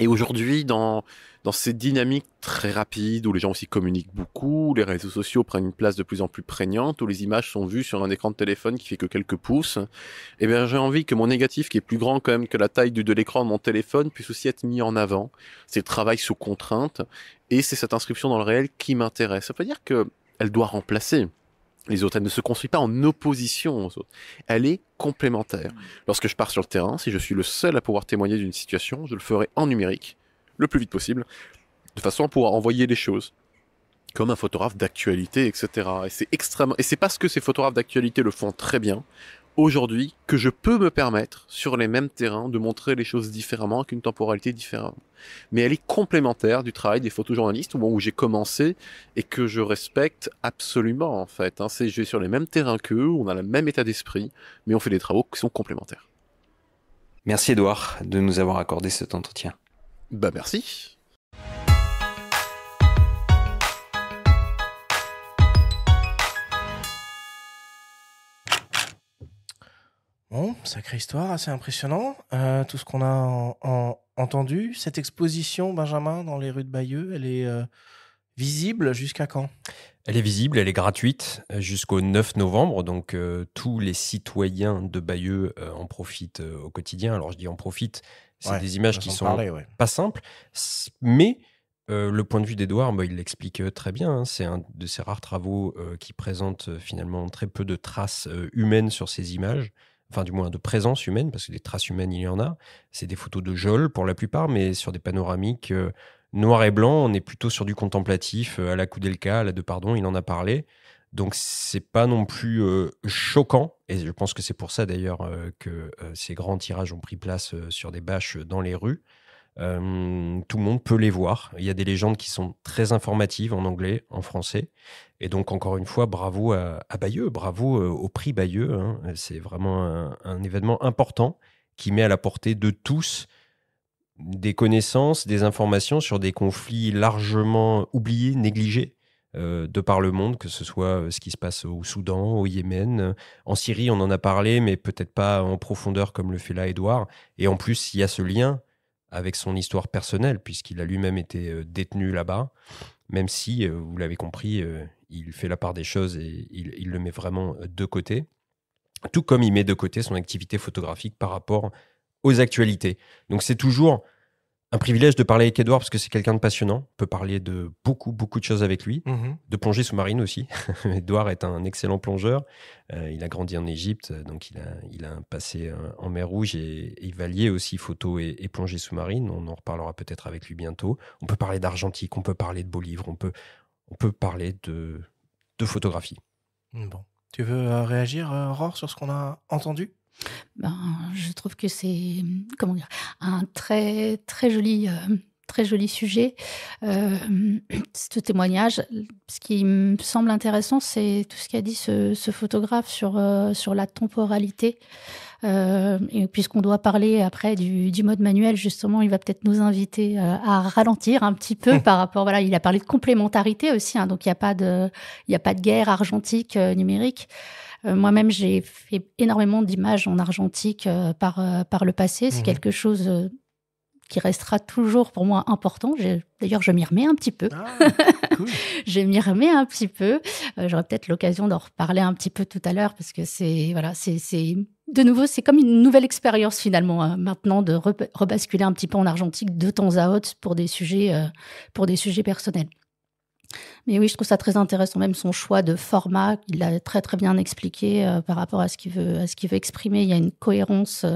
Et aujourd'hui, dans ces dynamiques très rapides, où les gens aussi communiquent beaucoup, où les réseaux sociaux prennent une place de plus en plus prégnante, où les images sont vues sur un écran de téléphone qui fait que quelques pouces, eh bien, j'ai envie que mon négatif, qui est plus grand quand même que la taille de l'écran de mon téléphone, puisse aussi être mis en avant. C'est le travail sous contrainte, et c'est cette inscription dans le réel qui m'intéresse. Ça veut pas dire qu'elle doit remplacer les autres. Elle ne se construit pas en opposition aux autres. Elle est complémentaire. Lorsque je pars sur le terrain, si je suis le seul à pouvoir témoigner d'une situation, je le ferai en numérique, le plus vite possible, de façon à pouvoir envoyer les choses, comme un photographe d'actualité, etc. Et c'est parce que ces photographes d'actualité le font très bien, aujourd'hui, que je peux me permettre, sur les mêmes terrains, de montrer les choses différemment, avec une temporalité différente. Mais elle est complémentaire du travail des photojournalistes, au moment où j'ai commencé, et que je respecte absolument, en fait. Je vais sur les mêmes terrains qu'eux, on a le même état d'esprit, mais on fait des travaux qui sont complémentaires. Merci Edouard de nous avoir accordé cet entretien. Bah merci. Bon, sacrée histoire, assez impressionnant. Tout ce qu'on a entendu. Cette exposition, Benjamin, dans les rues de Bayeux, elle est visible jusqu'à quand? Elle est visible, elle est gratuite jusqu'au 9 novembre. Donc, tous les citoyens de Bayeux en profitent au quotidien. Alors, je dis en profitent, c'est des images qui sont pas simples. Mais le point de vue d'Edouard, il l'explique très bien. Hein. C'est un de ces rares travaux qui présente finalement très peu de traces humaines sur ces images. Enfin, du moins de présence humaine, parce que des traces humaines, il y en a. C'est des photos de geôle pour la plupart, mais sur des panoramiques, Noir et blanc, on est plutôt sur du contemplatif, à la Koudelka, à la Depardon, il en a parlé. Donc, c'est pas non plus choquant. Et je pense que c'est pour ça, d'ailleurs, que ces grands tirages ont pris place sur des bâches dans les rues. Tout le monde peut les voir. Il y a des légendes qui sont très informatives en anglais, en français. Et donc, encore une fois, bravo à Bayeux, bravo au prix Bayeux. Hein. C'est vraiment un événement important qui met à la portée de tous des connaissances, des informations sur des conflits largement oubliés, négligés de par le monde, que ce soit ce qui se passe au Soudan, au Yémen. En Syrie, on en a parlé, mais peut-être pas en profondeur comme le fait là Édouard. Et en plus, il y a ce lien avec son histoire personnelle, puisqu'il a lui-même été détenu là-bas, même si, vous l'avez compris, il fait la part des choses et il le met vraiment de côté. Tout comme il met de côté son activité photographique par rapport aux actualités. Donc c'est toujours un privilège de parler avec Édouard parce que c'est quelqu'un de passionnant. On peut parler de beaucoup de choses avec lui, de plongée sous-marine aussi. Édouard est un excellent plongeur. Il a grandi en Égypte, donc il a un passé en mer Rouge et il va lier aussi photo et plongée sous-marine. On en reparlera peut-être avec lui bientôt. On peut parler d'argentique, on peut parler de beaux livres, on peut parler de photographie. Bon. Tu veux réagir, Aurore, sur ce qu'on a entendu ? Je trouve que c'est un très joli sujet, ce témoignage. Ce qui me semble intéressant, c'est tout ce qu'a dit ce photographe sur la temporalité. Et puisqu'on doit parler après du mode manuel, justement, il va peut-être nous inviter à ralentir un petit peu par rapport. Voilà, il a parlé de complémentarité aussi, hein, donc il n'y a pas de guerre argentique numérique. Moi-même, j'ai fait énormément d'images en argentique par le passé. C'est quelque chose qui restera toujours pour moi important. D'ailleurs, je m'y remets un petit peu. Cool. Je m'y remets un petit peu. J'aurai peut-être l'occasion d'en reparler un petit peu tout à l'heure parce que c'est de nouveau, c'est comme une nouvelle expérience finalement maintenant de rebasculer un petit peu en argentique de temps à autre pour des sujets personnels. Mais oui, je trouve ça très intéressant, même son choix de format, il l'a très bien expliqué par rapport à ce qu'il veut exprimer. Il y a une cohérence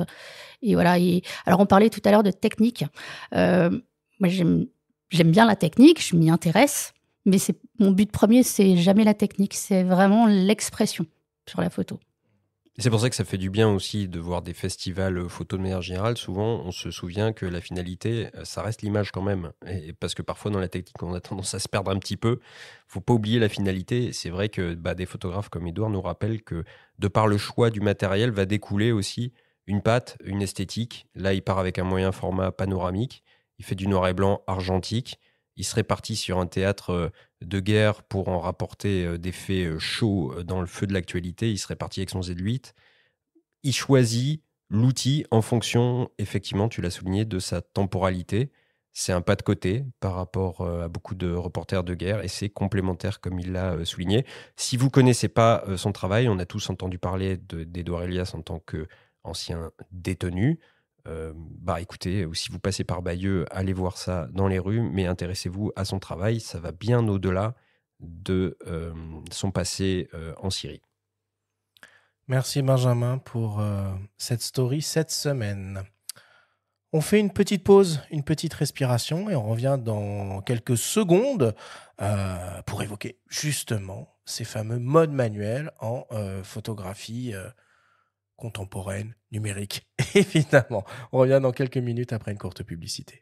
et voilà. Alors on parlait tout à l'heure de technique. Moi j'aime bien la technique, je m'y intéresse, mais mon but premier, c'est jamais la technique, c'est vraiment l'expression sur la photo. C'est pour ça que ça fait du bien aussi de voir des festivals photo de manière générale. Souvent, on se souvient que la finalité, ça reste l'image quand même. Et parce que parfois, dans la technique, on a tendance à se perdre un petit peu. Faut pas oublier la finalité. C'est vrai que des photographes comme Édouard nous rappellent que de par le choix du matériel, va découler aussi une patte, une esthétique. Là, il part avec un moyen format panoramique. Il fait du noir et blanc argentique. Il serait parti sur un théâtre de guerre pour en rapporter des faits chauds dans le feu de l'actualité. Il serait parti avec son Z8. Il choisit l'outil en fonction, effectivement, tu l'as souligné, de sa temporalité. C'est un pas de côté par rapport à beaucoup de reporters de guerre et c'est complémentaire, comme il l'a souligné. Si vous ne connaissez pas son travail, on a tous entendu parler d'Édouard Elias en tant qu'ancien détenu. Écoutez, si vous passez par Bayeux, allez voir ça dans les rues, mais intéressez-vous à son travail, ça va bien au-delà de son passé en Syrie. Merci Benjamin pour cette story cette semaine. On fait une petite pause, une petite respiration et on revient dans quelques secondes pour évoquer justement ces fameux modes manuels en photographie contemporaine, numérique, évidemment. On revient dans quelques minutes après une courte publicité.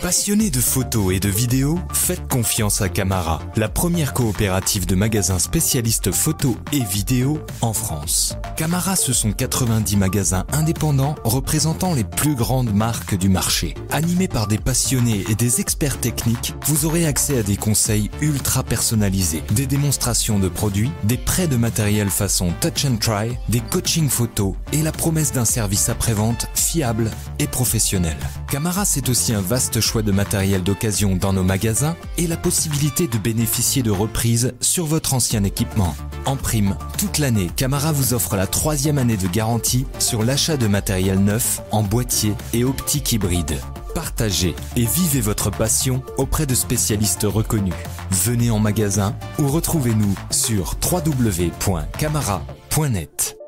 Passionnés de photos et de vidéos, faites confiance à Camara, la première coopérative de magasins spécialistes photos et vidéos en France. Camara, ce sont 90 magasins indépendants représentant les plus grandes marques du marché. Animés par des passionnés et des experts techniques, vous aurez accès à des conseils ultra personnalisés, des démonstrations de produits, des prêts de matériel façon touch and try, des coachings photos et la promesse d'un service après-vente fiable et professionnel. Camara, c'est aussi un vaste choix de matériel d'occasion dans nos magasins et la possibilité de bénéficier de reprises sur votre ancien équipement. En prime, toute l'année, Camara vous offre la 3e année de garantie sur l'achat de matériel neuf en boîtier et optique hybride. Partagez et vivez votre passion auprès de spécialistes reconnus. Venez en magasin ou retrouvez-nous sur www.camara.net.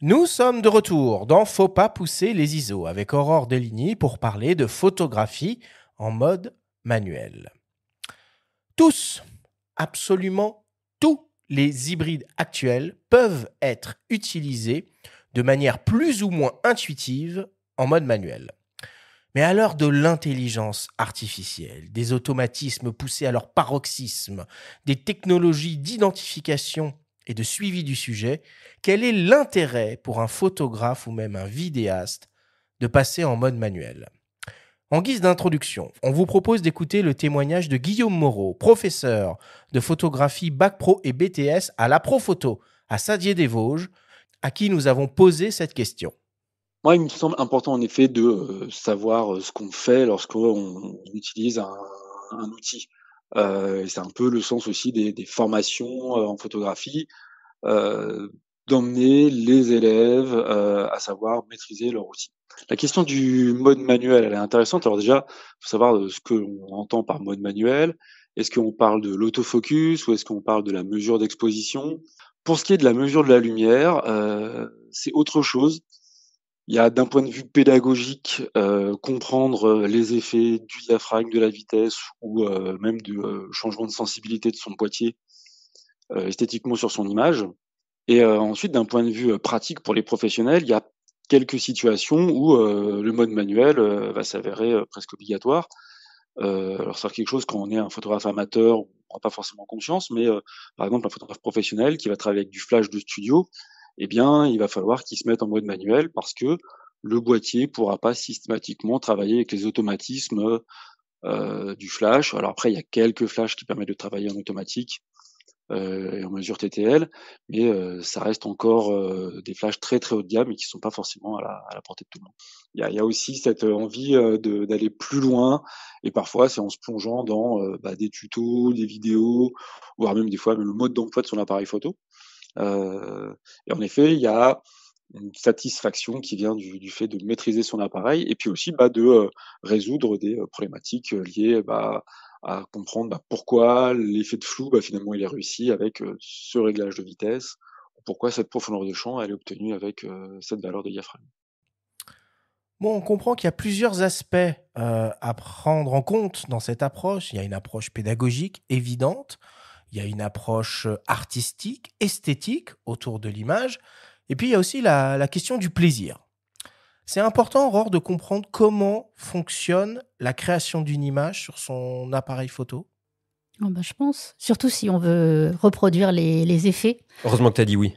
Nous sommes de retour dans Faut pas pousser les ISO avec Aurore Deligny pour parler de photographie en mode manuel. Tous, absolument tous les hybrides actuels peuvent être utilisés de manière plus ou moins intuitive en mode manuel. Mais à l'heure de l'intelligence artificielle, des automatismes poussés à leur paroxysme, des technologies d'identification et de suivi du sujet, quel est l'intérêt pour un photographe ou même un vidéaste de passer en mode manuel ? En guise d'introduction, on vous propose d'écouter le témoignage de Guillaume Moreau, professeur de photographie Bac Pro et BTS à la Profoto à Saint-Dié-des-Vosges, à qui nous avons posé cette question. Moi, il me semble important en effet de savoir ce qu'on fait lorsqu'on utilise un outil. C'est un peu le sens aussi des formations en photographie, d'emmener les élèves à savoir maîtriser leur outil. La question du mode manuel, elle est intéressante. Alors déjà, il faut savoir ce que l'on entend par mode manuel. Est-ce qu'on parle de l'autofocus ou est-ce qu'on parle de la mesure d'exposition ? Pour ce qui est de la mesure de la lumière, c'est autre chose. Il y a d'un point de vue pédagogique, comprendre les effets du diaphragme, de la vitesse ou même du changement de sensibilité de son boîtier esthétiquement sur son image. Et ensuite, d'un point de vue pratique pour les professionnels, il y a quelques situations où le mode manuel va s'avérer presque obligatoire. Alors c'est quelque chose quand on est un photographe amateur, on n'en prend pas forcément conscience, mais par exemple un photographe professionnel qui va travailler avec du flash de studio, eh bien, il va falloir qu'il se mette en mode manuel parce que le boîtier pourra pas systématiquement travailler avec les automatismes du flash. Alors après, il y a quelques flashs qui permettent de travailler en automatique et en mesure TTL, mais ça reste encore des flashs très très haut de gamme et qui sont pas forcément à la portée de tout le monde. Il y a aussi cette envie d'aller plus loin, et parfois c'est en se plongeant dans des tutos, des vidéos, voire même des fois même le mode d'emploi de son appareil photo. Et en effet, il y a une satisfaction qui vient du fait de maîtriser son appareil et puis aussi de résoudre des problématiques liées à comprendre pourquoi l'effet de flou finalement il est réussi avec ce réglage de vitesse, pourquoi cette profondeur de champ elle est obtenue avec cette valeur de diaphragme. Bon, on comprend qu'il y a plusieurs aspects à prendre en compte dans cette approche. Il y a une approche pédagogique évidente. Il y a une approche artistique, esthétique autour de l'image. Et puis, il y a aussi la question du plaisir. C'est important, Aurore, de comprendre comment fonctionne la création d'une image sur son appareil photo. Je pense, surtout si on veut reproduire les effets. Heureusement que tu as dit oui.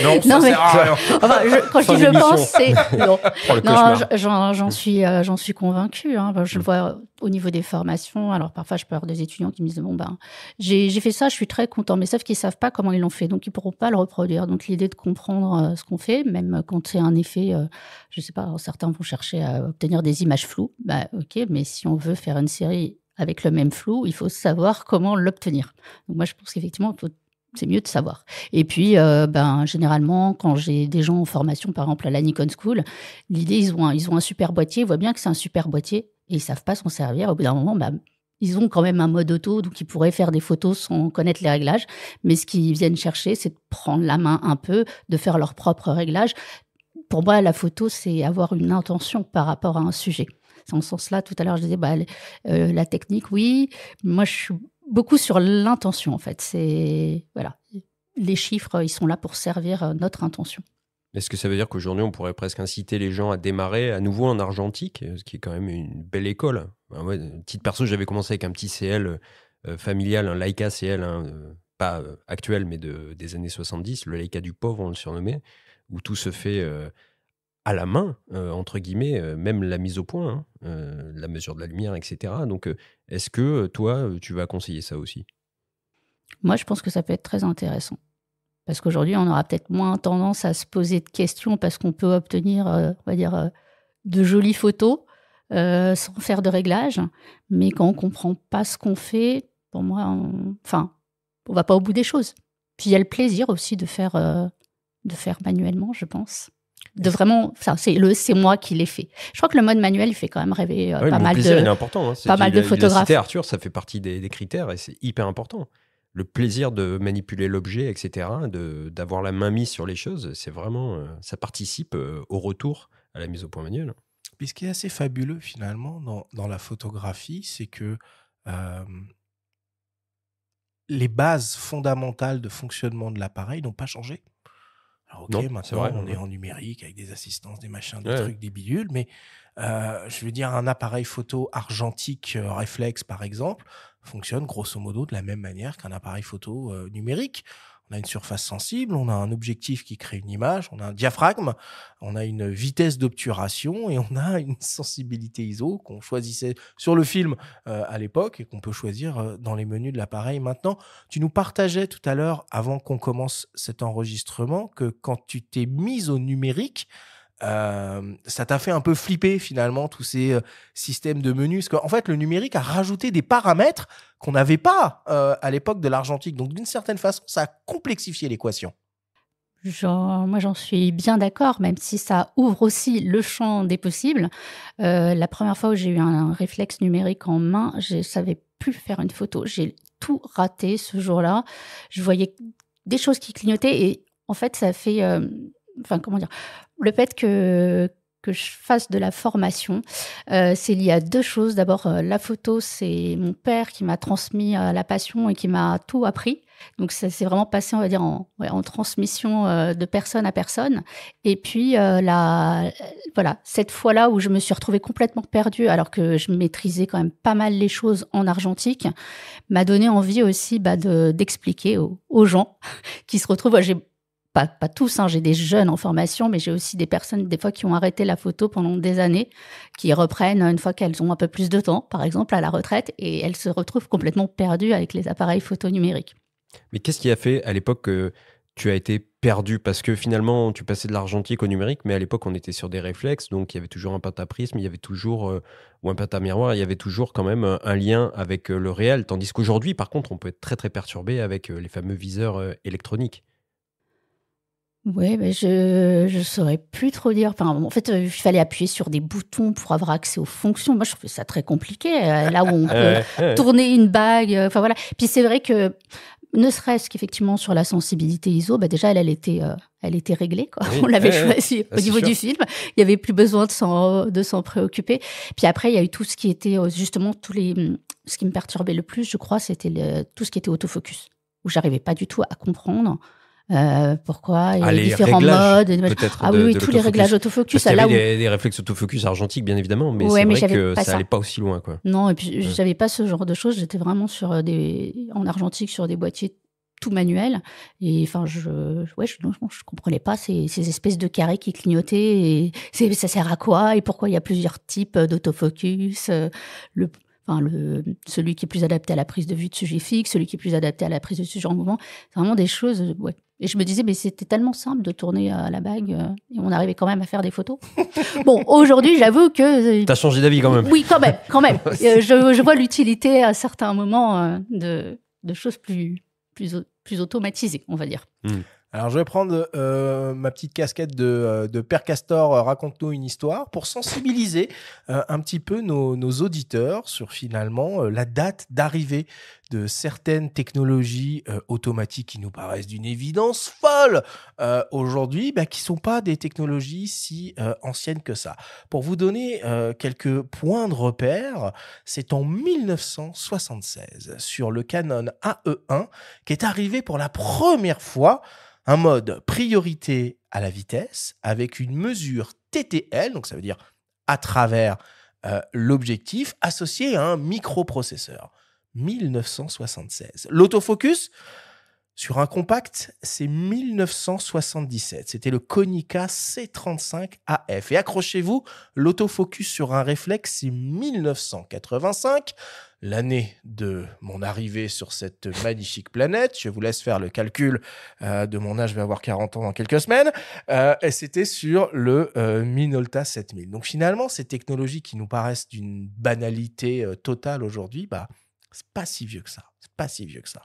Non, ça sert à rien. Quand je dis je pense, c'est... Non, j'en suis convaincue. Je le vois au niveau des formations. Alors, parfois, je peux avoir des étudiants qui me disent j'ai fait ça, je suis très content. Mais sauf qu'ils ne savent pas comment ils l'ont fait. Donc, ils ne pourront pas le reproduire. Donc, l'idée de comprendre ce qu'on fait, même quand c'est un effet, je ne sais pas, certains vont chercher à obtenir des images floues. OK, mais si on veut faire une série avec le même flou, il faut savoir comment l'obtenir. Donc moi, je pense qu'effectivement, c'est mieux de savoir. Et puis, généralement, quand j'ai des gens en formation, par exemple à la Nikon School, l'idée, ils ont un super boîtier, ils voient bien que c'est un super boîtier et ils ne savent pas s'en servir. Au bout d'un moment, ils ont quand même un mode auto, donc ils pourraient faire des photos sans connaître les réglages. Mais ce qu'ils viennent chercher, c'est de prendre la main un peu, de faire leur propre réglage. Pour moi, la photo, c'est avoir une intention par rapport à un sujet. C'est en ce sens-là, tout à l'heure, je disais, la technique, oui. Moi, je suis beaucoup sur l'intention, en fait. Les chiffres, ils sont là pour servir notre intention. Est-ce que ça veut dire qu'aujourd'hui, on pourrait presque inciter les gens à démarrer à nouveau en argentique, ce qui est quand même une belle école? Petite perso, j'avais commencé avec un petit CL familial, un Leica CL, pas actuel, mais des années 70, le Leica du pauvre, on le surnommait, où tout se fait... à la main, entre guillemets, même la mise au point, la mesure de la lumière, etc. Donc, est-ce que toi, tu vas conseiller ça aussi ? Moi, je pense que ça peut être très intéressant. Parce qu'aujourd'hui, on aura peut-être moins tendance à se poser de questions parce qu'on peut obtenir, de jolies photos sans faire de réglage. Mais quand on ne comprend pas ce qu'on fait, pour moi, on ne va pas au bout des choses. Puis il y a le plaisir aussi de faire manuellement, je pense. De vraiment, c'est moi qui l'ai fait. Je crois que le mode manuel, il fait quand même rêver pas mal de plaisir, il est important. Pas mal de photographes. Cité Arthur, ça fait partie des critères et c'est hyper important. le plaisir de manipuler l'objet, etc., d'avoir la main mise sur les choses, c'est vraiment, ça participe au retour à la mise au point manuelle. Puis ce qui est assez fabuleux finalement dans la photographie, c'est que les bases fondamentales de fonctionnement de l'appareil n'ont pas changé. Alors ok, Non, maintenant c'est vrai, on ouais. est en numérique avec des assistances, des machins, des Ouais. trucs, des bidules, mais je veux dire, un appareil photo argentique réflexe, par exemple, fonctionne grosso modo de la même manière qu'un appareil photo numérique. On a une surface sensible, on a un objectif qui crée une image, on a un diaphragme, on a une vitesse d'obturation et on a une sensibilité ISO qu'on choisissait sur le film à l'époque et qu'on peut choisir dans les menus de l'appareil maintenant. Tu nous partageais tout à l'heure, avant qu'on commence cet enregistrement, que quand tu t'es mise au numérique, ça t'a fait un peu flipper finalement tous ces systèmes de menus. Parce qu'en fait, le numérique a rajouté des paramètres qu'on n'avait pas à l'époque de l'argentique. Donc d'une certaine façon, ça a complexifié l'équation. Moi, j'en suis bien d'accord, même si ça ouvre aussi le champ des possibles. La première fois où j'ai eu un réflexe numérique en main, je ne savais plus faire une photo. J'ai tout raté ce jour-là. Je voyais des choses qui clignotaient et en fait, ça fait... comment dire, le fait que je fasse de la formation, c'est lié à deux choses. D'abord, la photo, c'est mon père qui m'a transmis la passion et qui m'a tout appris. Donc, ça s'est vraiment passé, on va dire, en transmission de personne à personne. Et puis, voilà, cette fois-là où je me suis retrouvée complètement perdue, alors que je maîtrisais quand même pas mal les choses en argentique, m'a donné envie aussi d'expliquer aux gens qui se retrouvent... Pas tous, hein, j'ai des jeunes en formation, mais j'ai aussi des personnes, des fois, qui ont arrêté la photo pendant des années, qui reprennent une fois qu'elles ont un peu plus de temps, par exemple, à la retraite, et elles se retrouvent complètement perdues avec les appareils photo numériques. Mais qu'est-ce qui a fait à l'époque que tu as été perdu? Parce que finalement, tu passais de l'argentique au numérique, mais à l'époque, on était sur des réflexes, donc il y avait toujours un pentaprisme, il y avait toujours, ou un pentamiroir, il y avait toujours quand même un lien avec le réel. Tandis qu'aujourd'hui, par contre, on peut être très, très perturbé avec les fameux viseurs électroniques. Oui, mais je saurais plus trop dire. Enfin, en fait, il fallait appuyer sur des boutons pour avoir accès aux fonctions. Moi, je trouvais ça très compliqué. Là où on peut tourner une bague, enfin voilà. Puis c'est vrai que, ne serait-ce qu'effectivement sur la sensibilité ISO, déjà elle était réglée, quoi. Oui, on l'avait choisi au niveau du film. Il n'y avait plus besoin de s'en préoccuper. Puis après, il y a eu tout ce qui était justement ce qui me perturbait le plus, je crois, c'était tout ce qui était autofocus, où j'arrivais pas du tout à comprendre. Pourquoi il y a différents modes tous les réglages autofocus. Parce qu'il y avait des réflexes autofocus argentiques, bien évidemment, mais c'est vrai que ça allait pas aussi loin, quoi. Non, et puis j'avais pas ce genre de choses. J'étais vraiment en argentique sur des boîtiers tout manuels. Et enfin, je comprenais pas ces espèces de carrés qui clignotaient. Et ça sert à quoi? Et pourquoi il y a plusieurs types d'autofocus? Celui qui est plus adapté à la prise de vue de sujet fixe, celui qui est plus adapté à la prise de sujet en mouvement. C'est vraiment des choses, ouais. Et je me disais, mais c'était tellement simple de tourner à la bague et on arrivait quand même à faire des photos. Bon, aujourd'hui, j'avoue que... T'as changé d'avis quand même. Oui, quand même. Je vois l'utilité à certains moments de choses plus automatisées, on va dire. Alors, je vais prendre ma petite casquette de Père Castor, raconte-nous une histoire, pour sensibiliser un petit peu nos auditeurs sur finalement la date d'arrivée de certaines technologies automatiques qui nous paraissent d'une évidence folle aujourd'hui, qui ne sont pas des technologies si anciennes que ça. Pour vous donner quelques points de repère, c'est en 1976, sur le Canon AE1, qu'est arrivé pour la première fois un mode priorité à la vitesse avec une mesure TTL, donc ça veut dire à travers l'objectif, associé à un microprocesseur. 1976. L'autofocus sur un compact, c'est 1977. C'était le Konica C35 AF. Et accrochez-vous, l'autofocus sur un réflexe, c'est 1985. L'année de mon arrivée sur cette magnifique planète. Je vous laisse faire le calcul de mon âge, je vais avoir 40 ans dans quelques semaines. Et c'était sur le Minolta 7000. Donc finalement, ces technologies qui nous paraissent d'une banalité totale aujourd'hui, c'est pas si vieux que ça. C'est pas si vieux que ça.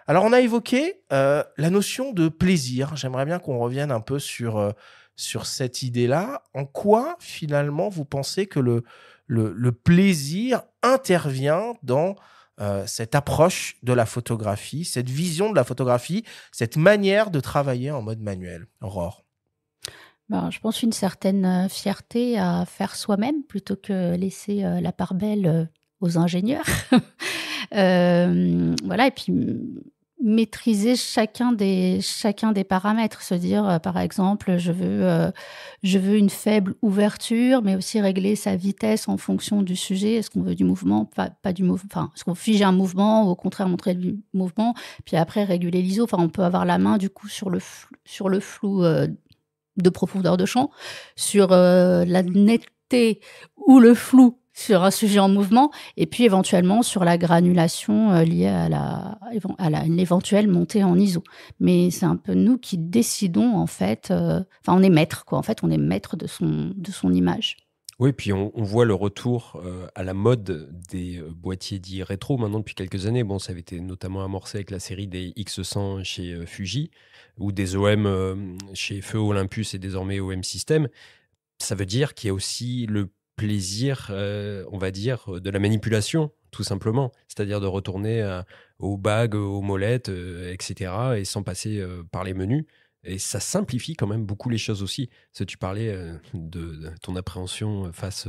Alors, on a évoqué la notion de plaisir. J'aimerais bien qu'on revienne un peu sur cette idée-là. En quoi, finalement, vous pensez que le plaisir intervient dans cette approche de la photographie, cette vision de la photographie, cette manière de travailler en mode manuel, Aurore? Je pense une certaine fierté à faire soi-même plutôt que laisser la part belle aux ingénieurs. Voilà, et puis maîtriser chacun des paramètres, se dire par exemple je veux une faible ouverture, mais aussi régler sa vitesse en fonction du sujet. Est-ce qu'on veut du mouvement, pas du mouvement, enfin est-ce qu'on fige un mouvement ou au contraire montrer du mouvement, puis après réguler l'ISO. Enfin, on peut avoir la main du coup sur le flou de profondeur de champ, sur la netteté ou le flou sur un sujet en mouvement, et puis éventuellement sur la granulation liée à l'éventuelle montée en ISO. Mais c'est un peu nous qui décidons, en fait, on est maître, quoi. En fait, on est maître de son image. Oui, puis on voit le retour à la mode des boîtiers dits rétro maintenant depuis quelques années. Bon, ça avait été notamment amorcé avec la série des X100 chez Fuji, ou des OM chez Feu Olympus et désormais OM System. Ça veut dire qu'il y a aussi le plaisir, on va dire, de la manipulation, tout simplement. C'est-à-dire de retourner aux bagues, aux molettes, etc., et sans passer par les menus. Et ça simplifie quand même beaucoup les choses aussi. Parce que tu parlais de ton appréhension face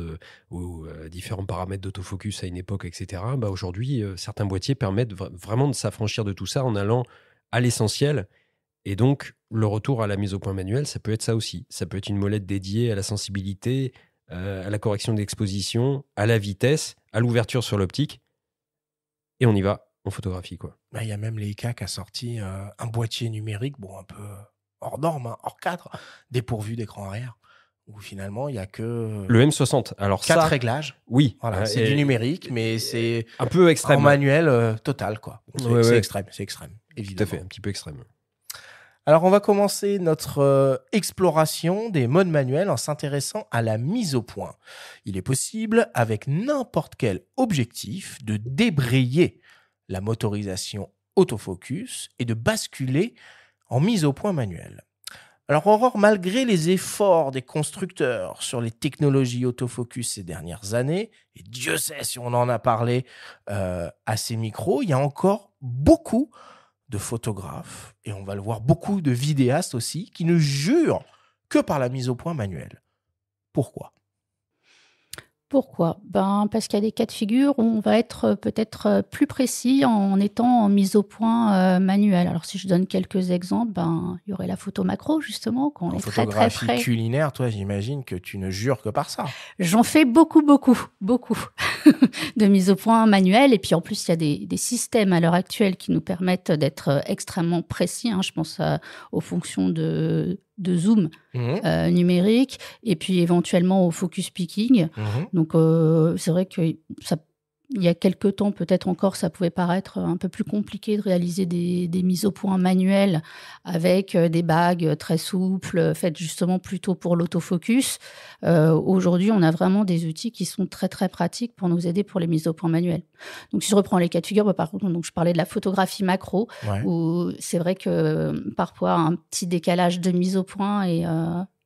aux différents paramètres d'autofocus à une époque, etc. Aujourd'hui, certains boîtiers permettent vraiment de s'affranchir de tout ça en allant à l'essentiel. Et donc, le retour à la mise au point manuelle, ça peut être ça aussi. Ça peut être une molette dédiée à la sensibilité, à la correction d'exposition, à la vitesse, à l'ouverture sur l'optique. Et on y va en photographie, quoi. Il y a même Leica qui a sorti un boîtier numérique, un peu hors norme, hors cadre, dépourvu d'écran arrière, où finalement, il n'y a que... Le M60. Alors 4 réglages. Oui. Voilà, c'est du numérique, mais c'est... Un peu extrême. En manuel total, quoi. C'est extrême, évidemment. Tout à fait, un petit peu extrême. Alors, on va commencer notre exploration des modes manuels en s'intéressant à la mise au point. Il est possible, avec n'importe quel objectif, de débrayer la motorisation autofocus et de basculer en mise au point manuelle. Alors, Aurore, malgré les efforts des constructeurs sur les technologies autofocus ces dernières années, et Dieu sait si on en a parlé à ces micros, il y a encore beaucoup de photographes, et on va le voir, beaucoup de vidéastes aussi, qui ne jurent que par la mise au point manuelle. Pourquoi ? Pourquoi ? Parce qu'il y a des cas de figure où on va être peut-être plus précis en étant en mise au point manuelle. Alors, si je donne quelques exemples, il y aurait la photo macro, justement, quand on est très, très près. Photographie culinaire, toi, j'imagine que tu ne jures que par ça. J'en fais beaucoup de mise au point manuelle. Et puis, en plus, il y a des systèmes à l'heure actuelle qui nous permettent d'être extrêmement précis. Je pense aux fonctions de zoom numérique, et puis éventuellement au focus picking. Donc, c'est vrai que il y a quelques temps, peut-être encore, ça pouvait paraître un peu plus compliqué de réaliser des mises au point manuelles avec des bagues très souples, faites justement plutôt pour l'autofocus. Aujourd'hui, on a vraiment des outils qui sont très, très pratiques pour nous aider pour les mises au point manuelles. Donc, si je reprends les cas de figure, par contre, je parlais de la photographie macro, où c'est vrai que parfois, un petit décalage de mise au point et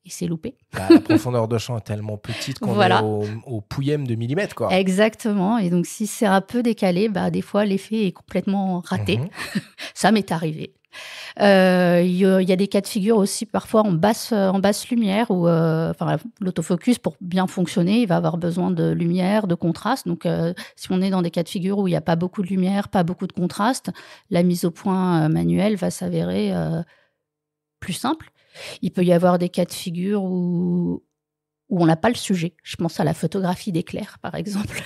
c'est loupé. La profondeur de champ est tellement petite qu'on est au pouillème de millimètre, quoi. Exactement. Et donc, si c'est un peu décalé, des fois, l'effet est complètement raté. Ça m'est arrivé. Il y a des cas de figure aussi, parfois en basse lumière, où l'autofocus, pour bien fonctionner, il va avoir besoin de lumière, de contraste. Donc, si on est dans des cas de figure où il n'y a pas beaucoup de lumière, pas beaucoup de contraste, la mise au point manuelle va s'avérer plus simple. Il peut y avoir des cas de figure où on n'a pas le sujet. Je pense à la photographie d'éclair, par exemple.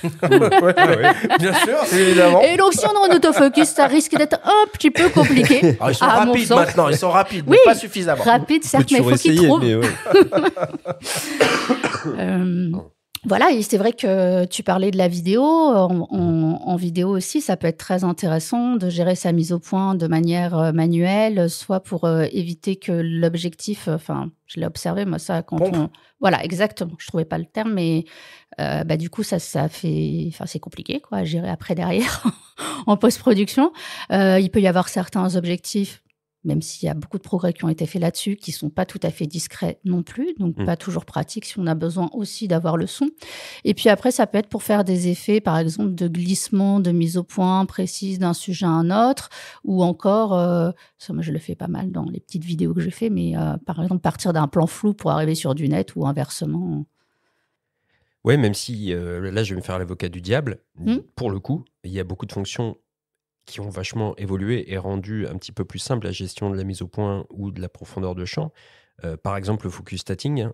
Bien sûr, évidemment. Et donc, si on est en autofocus, ça risque d'être un petit peu compliqué. Ils sont rapides maintenant, ils sont rapides, mais pas suffisamment. Rapides, certes, mais il faut qu'ils trouvent. Voilà, et c'est vrai que tu parlais de la vidéo. En vidéo aussi, ça peut être très intéressant de gérer sa mise au point de manière manuelle, soit pour éviter que l'objectif, je l'ai observé, moi, ça, quand Voilà, exactement. Je trouvais pas le terme, mais du coup, ça fait... c'est compliqué, quoi, à gérer après, derrière, en post-production. Il peut y avoir certains objectifs même s'il y a beaucoup de progrès qui ont été faits là-dessus, qui ne sont pas tout à fait discrets non plus, donc pas toujours pratiques si on a besoin aussi d'avoir le son. Et puis après, ça peut être pour faire des effets, par exemple, de glissement, de mise au point précise d'un sujet à un autre, ou encore, ça moi je le fais pas mal dans les petites vidéos que je fais, mais par exemple partir d'un plan flou pour arriver sur du net ou inversement. Ouais, même si là je vais me faire l'avocat du diable, pour le coup, il y a beaucoup de fonctions qui ont vachement évolué et rendu un petit peu plus simple la gestion de la mise au point ou de la profondeur de champ. Par exemple, le focus stacking,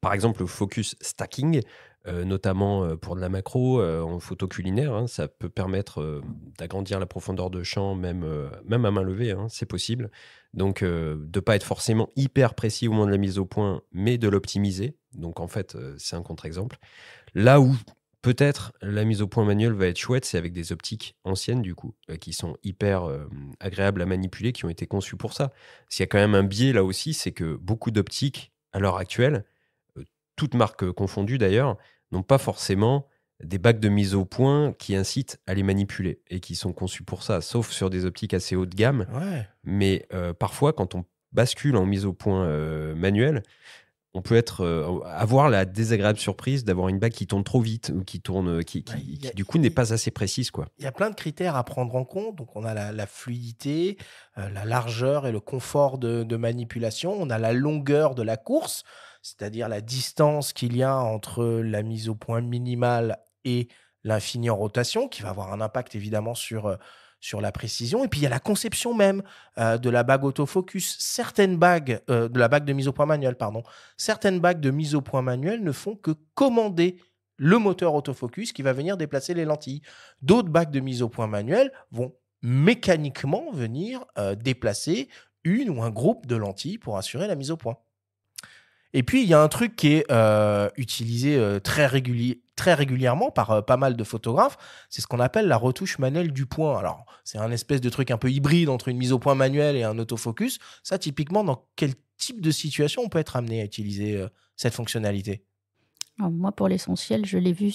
par exemple, le focus stacking, notamment pour de la macro, en photo culinaire, hein, ça peut permettre d'agrandir la profondeur de champ, même à main levée, hein, c'est possible. Donc, de ne pas être forcément hyper précis au moment de la mise au point, mais de l'optimiser. Donc, en fait, c'est un contre-exemple. Là où peut-être la mise au point manuelle va être chouette, c'est avec des optiques anciennes, du coup, qui sont hyper agréables à manipuler, qui ont été conçues pour ça. S'il y a quand même un biais là aussi, c'est que beaucoup d'optiques, à l'heure actuelle, toutes marques confondues d'ailleurs, n'ont pas forcément des bacs de mise au point qui incitent à les manipuler et qui sont conçus pour ça, sauf sur des optiques assez haut de gamme. Ouais. Mais parfois, quand on bascule en mise au point manuelle, on peut avoir la désagréable surprise d'avoir une bague qui tourne trop vite ou qui du coup n'est pas assez précise, quoi. Il y a plein de critères à prendre en compte. Donc, on a la fluidité, la largeur et le confort de manipulation. On a la longueur de la course, c'est-à-dire la distance qu'il y a entre la mise au point minimale et l'infini en rotation, qui va avoir un impact évidemment sur la précision. Et puis, il y a la conception même de la bague autofocus. Certaines bagues, de la bague de mise au point manuelle, pardon. Certaines bagues de mise au point manuelle ne font que commander le moteur autofocus qui va venir déplacer les lentilles. D'autres bagues de mise au point manuelle vont mécaniquement venir déplacer une ou un groupe de lentilles pour assurer la mise au point. Et puis, il y a un truc qui est utilisé très régulièrement par pas mal de photographes, c'est ce qu'on appelle la retouche manuelle du point. Alors, c'est un espèce de truc un peu hybride entre une mise au point manuelle et un autofocus. Ça, typiquement, dans quel type de situation on peut être amené à utiliser cette fonctionnalité ? Alors, moi, pour l'essentiel, je l'ai vu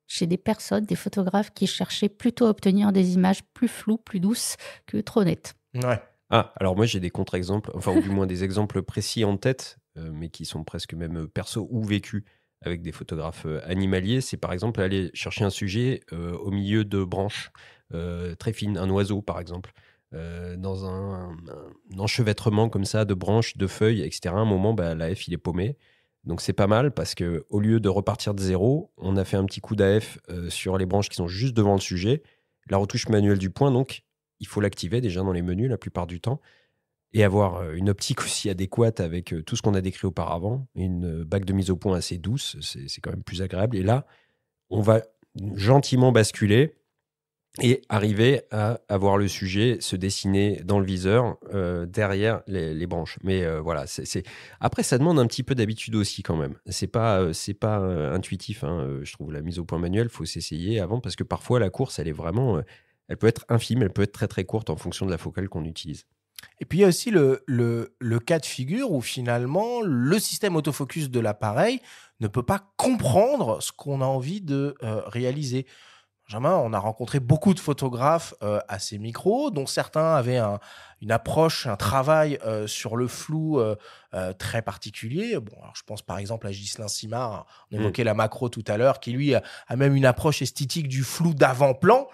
chez des personnes, des photographes qui cherchaient plutôt à obtenir des images plus floues, plus douces que trop nettes. Ouais. Ah, alors moi j'ai des contre-exemples, enfin ou du moins des exemples précis en tête, mais qui sont presque même perso ou vécus avec des photographes animaliers. C'est par exemple aller chercher un sujet au milieu de branches très fines, un oiseau par exemple, dans un enchevêtrement comme ça de branches, de feuilles, etc. À un moment, l'AF il est paumé. Donc c'est pas mal parce que au lieu de repartir de zéro, on a fait un petit coup d'AF sur les branches qui sont juste devant le sujet. La retouche manuelle du point, donc, il faut l'activer déjà dans les menus la plupart du temps et avoir une optique aussi adéquate avec tout ce qu'on a décrit auparavant. Une bague de mise au point assez douce, c'est quand même plus agréable. Et là, on va gentiment basculer et arriver à avoir le sujet se dessiner dans le viseur derrière les branches. Mais voilà, après, ça demande un petit peu d'habitude aussi quand même. C'est pas intuitif, hein, je trouve. La mise au point manuelle, il faut s'essayer avant parce que parfois, la course, elle est vraiment... elle peut être infime, elle peut être très très courte en fonction de la focale qu'on utilise. Et puis, il y a aussi le cas de figure où finalement, le système autofocus de l'appareil ne peut pas comprendre ce qu'on a envie de réaliser. Benjamin, on a rencontré beaucoup de photographes à ces micros, dont certains avaient une approche, un travail sur le flou très particulier. Bon, alors je pense par exemple à Ghislain Simard, on évoquait la macro tout à l'heure, qui lui a même une approche esthétique du flou d'avant-plan.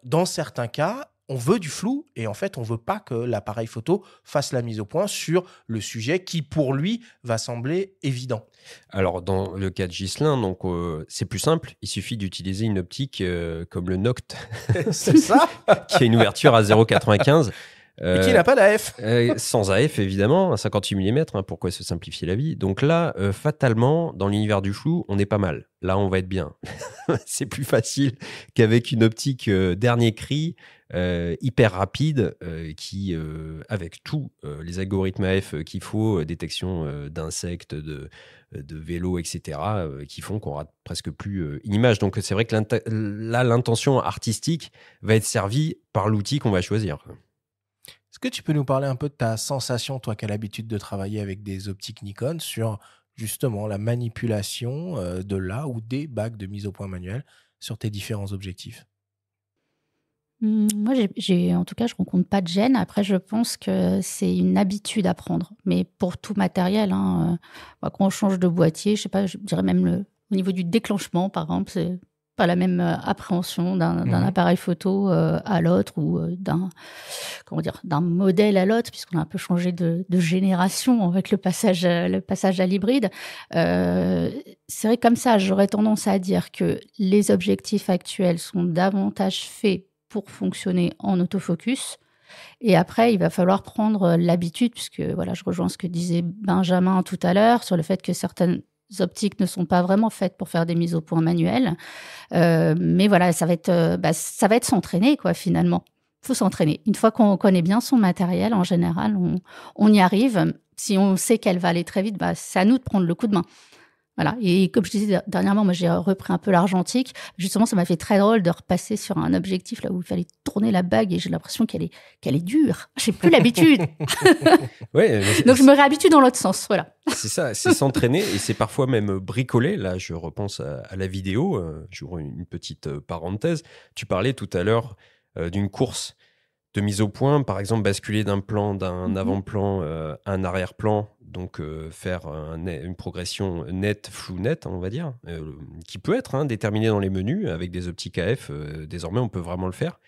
Dans certains cas, on veut du flou et en fait, on ne veut pas que l'appareil photo fasse la mise au point sur le sujet qui, pour lui, va sembler évident. Alors, dans le cas de Ghislain, donc, c'est plus simple. Il suffit d'utiliser une optique comme le Noct. C'est ça. Qui a une ouverture à 0,95. Et qui n'a pas d'AF. Sans AF, évidemment, à 58 mm. Hein, pourquoi se simplifier la vie ? Donc là, fatalement, dans l'univers du flou, on est pas mal. Là, on va être bien. C'est plus facile qu'avec une optique dernier cri, hyper rapide, qui, avec tous les algorithmes AF qu'il faut, détection d'insectes, de vélos, etc., qui font qu'on rate presque plus une image. Donc c'est vrai que l'intention artistique va être servie par l'outil qu'on va choisir. Est-ce que tu peux nous parler un peu de ta sensation, toi qui as l'habitude de travailler avec des optiques Nikon, sur justement la manipulation de la ou des bagues de mise au point manuelle sur tes différents objectifs ? Moi, en tout cas, je rencontre pas de gêne. Après, je pense que c'est une habitude à prendre. Mais pour tout matériel, quand on change de boîtier, je sais pas, je dirais même au niveau du déclenchement, par exemple, c'est pas la même appréhension d'un appareil photo à l'autre ou d'un modèle à l'autre, puisqu'on a un peu changé de génération avec le passage à l'hybride. C'est vrai que comme ça, j'aurais tendance à dire que les objectifs actuels sont davantage faits pour fonctionner en autofocus. Et après, il va falloir prendre l'habitude, puisque voilà, je rejoins ce que disait Benjamin tout à l'heure sur le fait que certaines optiques ne sont pas vraiment faites pour faire des mises au point manuelles. Mais voilà, ça va être s'entraîner, quoi, finalement. Il faut s'entraîner. Une fois qu'on connaît bien son matériel, en général, on y arrive. Si on sait qu'elle va aller très vite, c'est à nous de prendre le coup de main. Voilà. Et comme je disais dernièrement, moi j'ai repris un peu l'argentique. Justement, ça m'a fait très drôle de repasser sur un objectif là où il fallait tourner la bague et j'ai l'impression qu'elle est dure. J'ai plus l'habitude. Donc je me réhabitue dans l'autre sens. Voilà. C'est ça, c'est s'entraîner et c'est parfois même bricoler. Là, je repense à la vidéo. J'ouvre une petite parenthèse. Tu parlais tout à l'heure d'une course de mise au point, par exemple basculer d'un avant-plan à un arrière-plan, donc faire une progression nette, flou net, on va dire, qui peut être déterminée dans les menus avec des optiques AF. Désormais, on peut vraiment le faire.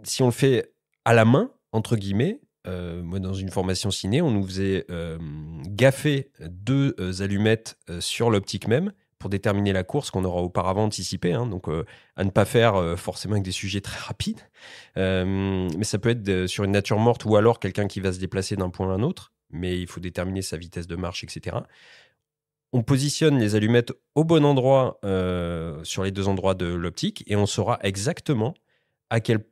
Si on le fait à la main, entre guillemets, moi dans une formation ciné, on nous faisait gaffer 2 allumettes sur l'optique même, pour déterminer la course qu'on aura auparavant anticipée. Donc, à ne pas faire forcément avec des sujets très rapides. Mais ça peut être sur une nature morte ou alors quelqu'un qui va se déplacer d'un point à un autre. Mais il faut déterminer sa vitesse de marche, etc. On positionne les allumettes au bon endroit sur les 2 endroits de l'optique et on saura exactement à quel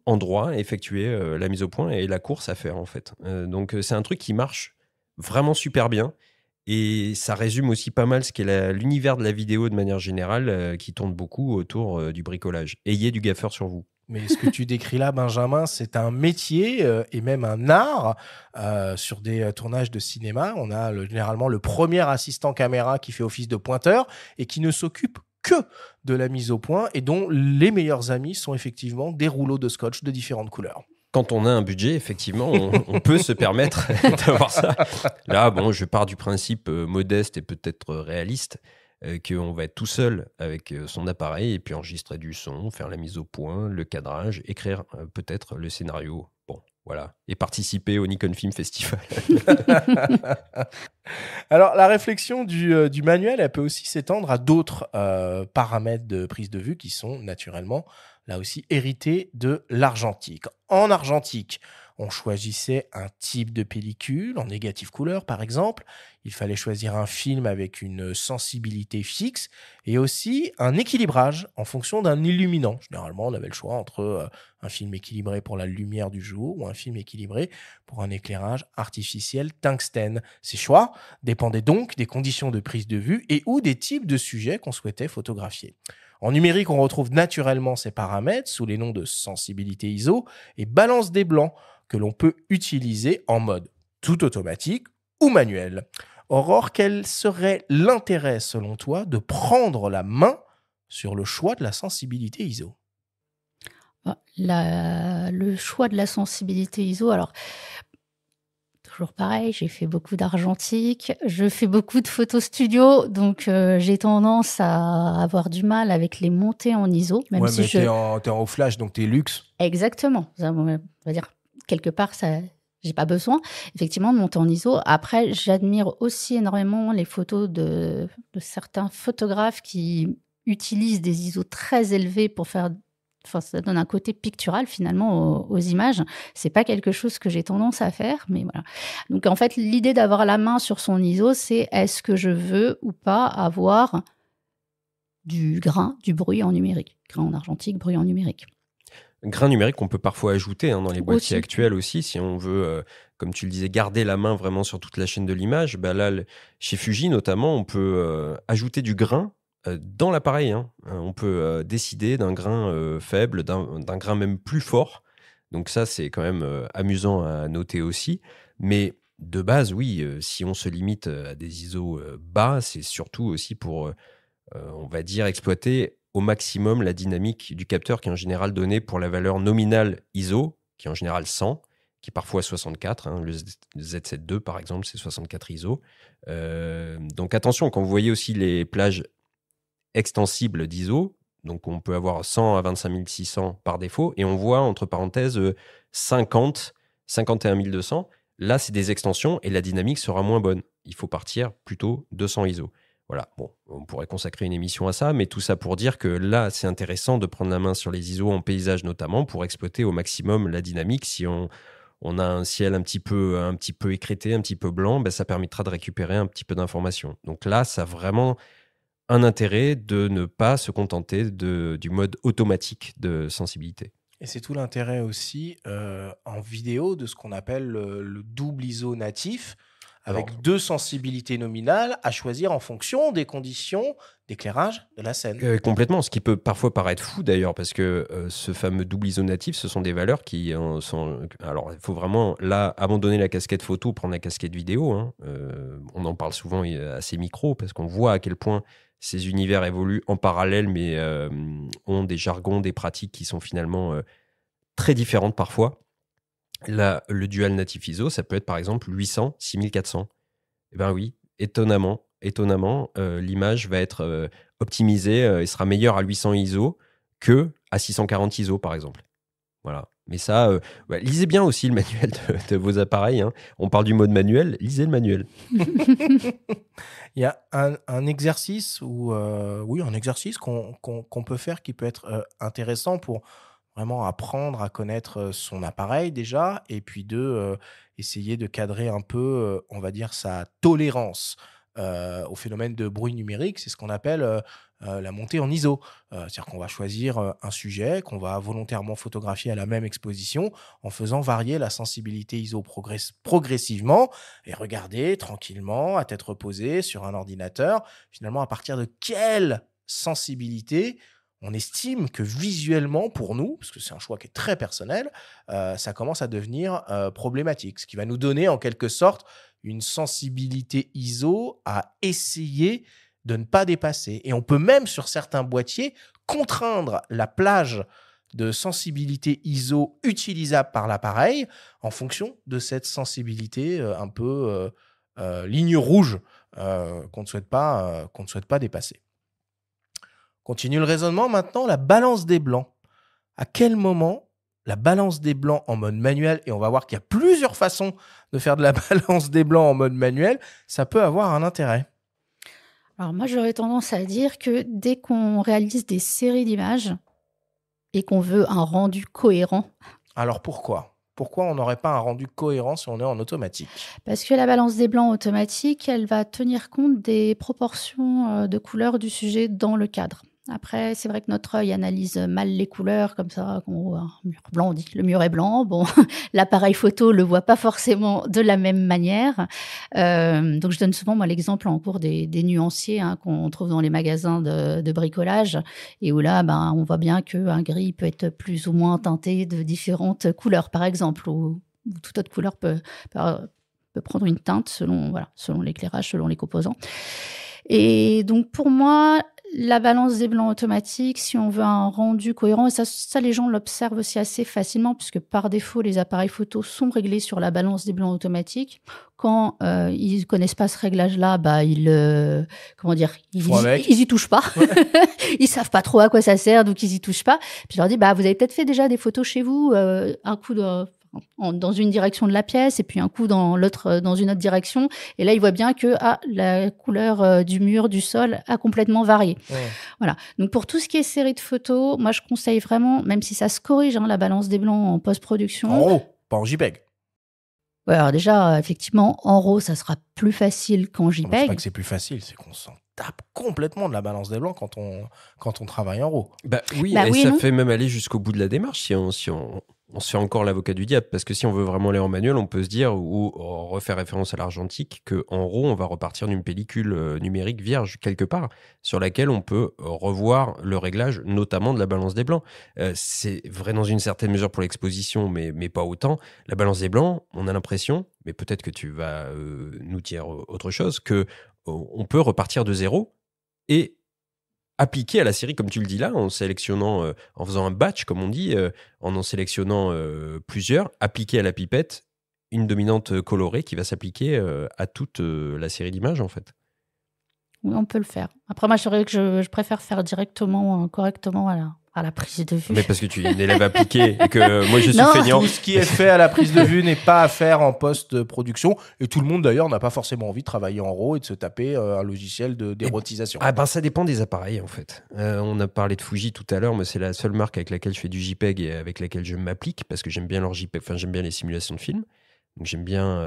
endroit effectuer la mise au point et la course à faire, en fait. Donc, c'est un truc qui marche vraiment super bien. Et ça résume aussi pas mal ce qu'est l'univers de la vidéo de manière générale, qui tourne beaucoup autour du bricolage. Ayez du gaffeur sur vous. Mais ce que tu décris là, Benjamin, c'est un métier et même un art. Sur des tournages de cinéma, on a généralement le premier assistant caméra qui fait office de pointeur et qui ne s'occupe que de la mise au point et dont les meilleurs amis sont effectivement des rouleaux de scotch de différentes couleurs. Quand on a un budget, effectivement, on peut se permettre d'avoir ça. Là, je pars du principe modeste et peut-être réaliste, qu'on va être tout seul avec son appareil et puis enregistrer du son, faire la mise au point, le cadrage, écrire peut-être le scénario. Bon, voilà. Et participer au Nikon Film Festival. Alors, la réflexion du manuel, elle peut aussi s'étendre à d'autres paramètres de prise de vue qui sont naturellement là aussi hérité de l'argentique. En argentique, on choisissait un type de pellicule, en négative couleur par exemple. Il fallait choisir un film avec une sensibilité fixe et aussi un équilibrage en fonction d'un illuminant. Généralement, on avait le choix entre un film équilibré pour la lumière du jour ou un film équilibré pour un éclairage artificiel tungstène. Ces choix dépendaient donc des conditions de prise de vue et ou des types de sujets qu'on souhaitait photographier. En numérique, on retrouve naturellement ces paramètres sous les noms de sensibilité ISO et balance des blancs que l'on peut utiliser en mode tout automatique ou manuel. Aurore, quel serait l'intérêt, selon toi, de prendre la main sur le choix de la sensibilité ISO ? Le choix de la sensibilité ISO, alors... Toujours pareil, j'ai fait beaucoup d'argentique, je fais beaucoup de photos studio, donc j'ai tendance à avoir du mal avec les montées en ISO. Même si t'es en flash, donc t'es luxe. Exactement. On va dire, quelque part, ça, j'ai pas besoin, effectivement, de monter en ISO. Après, j'admire aussi énormément les photos de certains photographes qui utilisent des ISO très élevés pour faire... Enfin, ça donne un côté pictural finalement aux images. C'est pas quelque chose que j'ai tendance à faire, mais voilà. Donc en fait, l'idée d'avoir la main sur son ISO, c'est est-ce que je veux ou pas avoir du grain, du bruit en numérique, grain en argentique, bruit en numérique. Grain numérique qu'on peut parfois ajouter dans les boîtiers actuels aussi, si on veut, comme tu le disais, garder la main vraiment sur toute la chaîne de l'image. Là, chez Fuji notamment, on peut ajouter du grain dans l'appareil. On peut décider d'un grain faible, d'un grain même plus fort. Donc ça, c'est quand même amusant à noter aussi. Mais de base, oui, si on se limite à des ISO bas, c'est surtout aussi pour, on va dire, exploiter au maximum la dynamique du capteur qui est en général donnée pour la valeur nominale ISO, qui est en général 100, qui est parfois 64. Le Z7 II, par exemple, c'est 64 ISO. Donc attention, quand vous voyez aussi les plages extensibles d'ISO, donc on peut avoir 100 à 25 600 par défaut, et on voit entre parenthèses 50, 51 200. Là, c'est des extensions et la dynamique sera moins bonne. Il faut partir plutôt 200 ISO. Voilà, bon, on pourrait consacrer une émission à ça, mais tout ça pour dire que là, c'est intéressant de prendre la main sur les ISO en paysage notamment pour exploiter au maximum la dynamique. Si on a un ciel un petit peu écrêté, un petit peu blanc, ça permettra de récupérer un petit peu d'informations. Donc là, ça a vraiment un intérêt de ne pas se contenter du mode automatique de sensibilité. Et c'est tout l'intérêt aussi en vidéo de ce qu'on appelle le double ISO natif, avec 2 sensibilités nominales à choisir en fonction des conditions d'éclairage de la scène. Complètement, ce qui peut parfois paraître fou d'ailleurs, parce que ce fameux double ISO natif, ce sont des valeurs qui sont... Alors, il faut vraiment, là, abandonner la casquette photo, prendre la casquette vidéo. On en parle souvent à ces micros, parce qu'on voit à quel point ces univers évoluent en parallèle, mais ont des jargons, des pratiques qui sont finalement très différentes parfois. Là, le dual natif ISO, ça peut être par exemple 800, 6400. Eh bien oui, étonnamment, l'image va être optimisée et sera meilleure à 800 ISO que à 640 ISO par exemple. Voilà. Mais ça, lisez bien aussi le manuel de vos appareils. On parle du mode manuel, lisez le manuel. Il y a un exercice un exercice qu'on peut faire qui peut être intéressant pour vraiment apprendre à connaître son appareil déjà, et puis essayer de cadrer un peu, on va dire, sa tolérance au phénomène de bruit numérique. C'est ce qu'on appelle la montée en ISO. C'est-à-dire qu'on va choisir un sujet qu'on va volontairement photographier à la même exposition en faisant varier la sensibilité ISO progressivement et regarder tranquillement, à tête reposée, sur un ordinateur, finalement à partir de quelle sensibilité on estime que visuellement, pour nous, parce que c'est un choix qui est très personnel, ça commence à devenir problématique. Ce qui va nous donner en quelque sorte une sensibilité ISO à essayer de ne pas dépasser. Et on peut même, sur certains boîtiers, contraindre la plage de sensibilité ISO utilisable par l'appareil en fonction de cette sensibilité un peu ligne rouge qu'on ne souhaite pas dépasser. Continue le raisonnement maintenant, la balance des blancs. À quel moment la balance des blancs en mode manuel, et on va voir qu'il y a plusieurs façons de faire de la balance des blancs en mode manuel, ça peut avoir un intérêt? Alors moi, j'aurais tendance à dire que dès qu'on réalise des séries d'images et qu'on veut un rendu cohérent... Alors pourquoi on n'aurait pas un rendu cohérent si on est en automatique? Parce que la balance des blancs automatique, elle va tenir compte des proportions de couleurs du sujet dans le cadre. Après, c'est vrai que notre œil analyse mal les couleurs, comme ça, quand on voit un mur blanc, on dit que le mur est blanc. Bon, l'appareil photo le voit pas forcément de la même manière. Donc, je donne souvent, moi, l'exemple en cours des nuanciers qu'on trouve dans les magasins de bricolage, et où là, on voit bien qu'un gris peut être plus ou moins teinté de différentes couleurs, par exemple, ou toute autre couleur peut prendre une teinte selon l'éclairage, selon les composants. Et donc, pour moi, la balance des blancs automatiques, si on veut un rendu cohérent, et ça les gens l'observent aussi assez facilement, puisque par défaut, les appareils photo sont réglés sur la balance des blancs automatiques. Quand ils ne connaissent pas ce réglage-là, ils y touchent pas. Ouais. Ils savent pas trop à quoi ça sert, donc ils y touchent pas. Puis je leur dis, vous avez peut-être fait déjà des photos chez vous, un coup dans une direction de la pièce et puis un coup dans une autre direction, et là il voit bien que la couleur du mur, du sol a complètement varié. Ouais. Voilà. Donc pour tout ce qui est série de photos, moi je conseille vraiment, même si ça se corrige la balance des blancs en post-production. En RAW, pas en JPEG. Ouais, alors déjà effectivement en RAW ça sera plus facile qu'en JPEG. C'est pas que c'est plus facile, c'est qu'on s'en tape complètement de la balance des blancs quand on travaille en RAW. Ça fait même aller jusqu'au bout de la démarche si on se fait encore l'avocat du diable, parce que si on veut vraiment aller en manuel, on peut se dire, ou refaire référence à l'argentique, qu'en RAW, on va repartir d'une pellicule numérique vierge quelque part, sur laquelle on peut revoir le réglage, notamment de la balance des blancs. C'est vrai dans une certaine mesure pour l'exposition, mais pas autant. La balance des blancs, on a l'impression, mais peut-être que tu vas nous dire autre chose, qu'on peut repartir de zéro et appliqué à la série, comme tu le dis là, en sélectionnant, en faisant un batch, comme on dit, en sélectionnant plusieurs, appliqué à la pipette, une dominante colorée qui va s'appliquer à toute la série d'images, en fait. Oui, on peut le faire. Après, moi, c'est vrai que je préfère faire directement, correctement à la prise de vue. Mais parce que tu es une élève appliquée et que moi, je suis Non. feignant. Tout ce qui est fait à la prise de vue n'est pas à faire en post-production. Et tout le monde, d'ailleurs, n'a pas forcément envie de travailler en RAW et de se taper un logiciel d'érotisation. Ah ben, ça dépend des appareils, en fait. On a parlé de Fuji tout à l'heure, mais c'est la seule marque avec laquelle je fais du JPEG et avec laquelle je m'applique parce que j'aime bien leur JPEG, enfin, j'aime bien les simulations de films. Donc, j'aime bien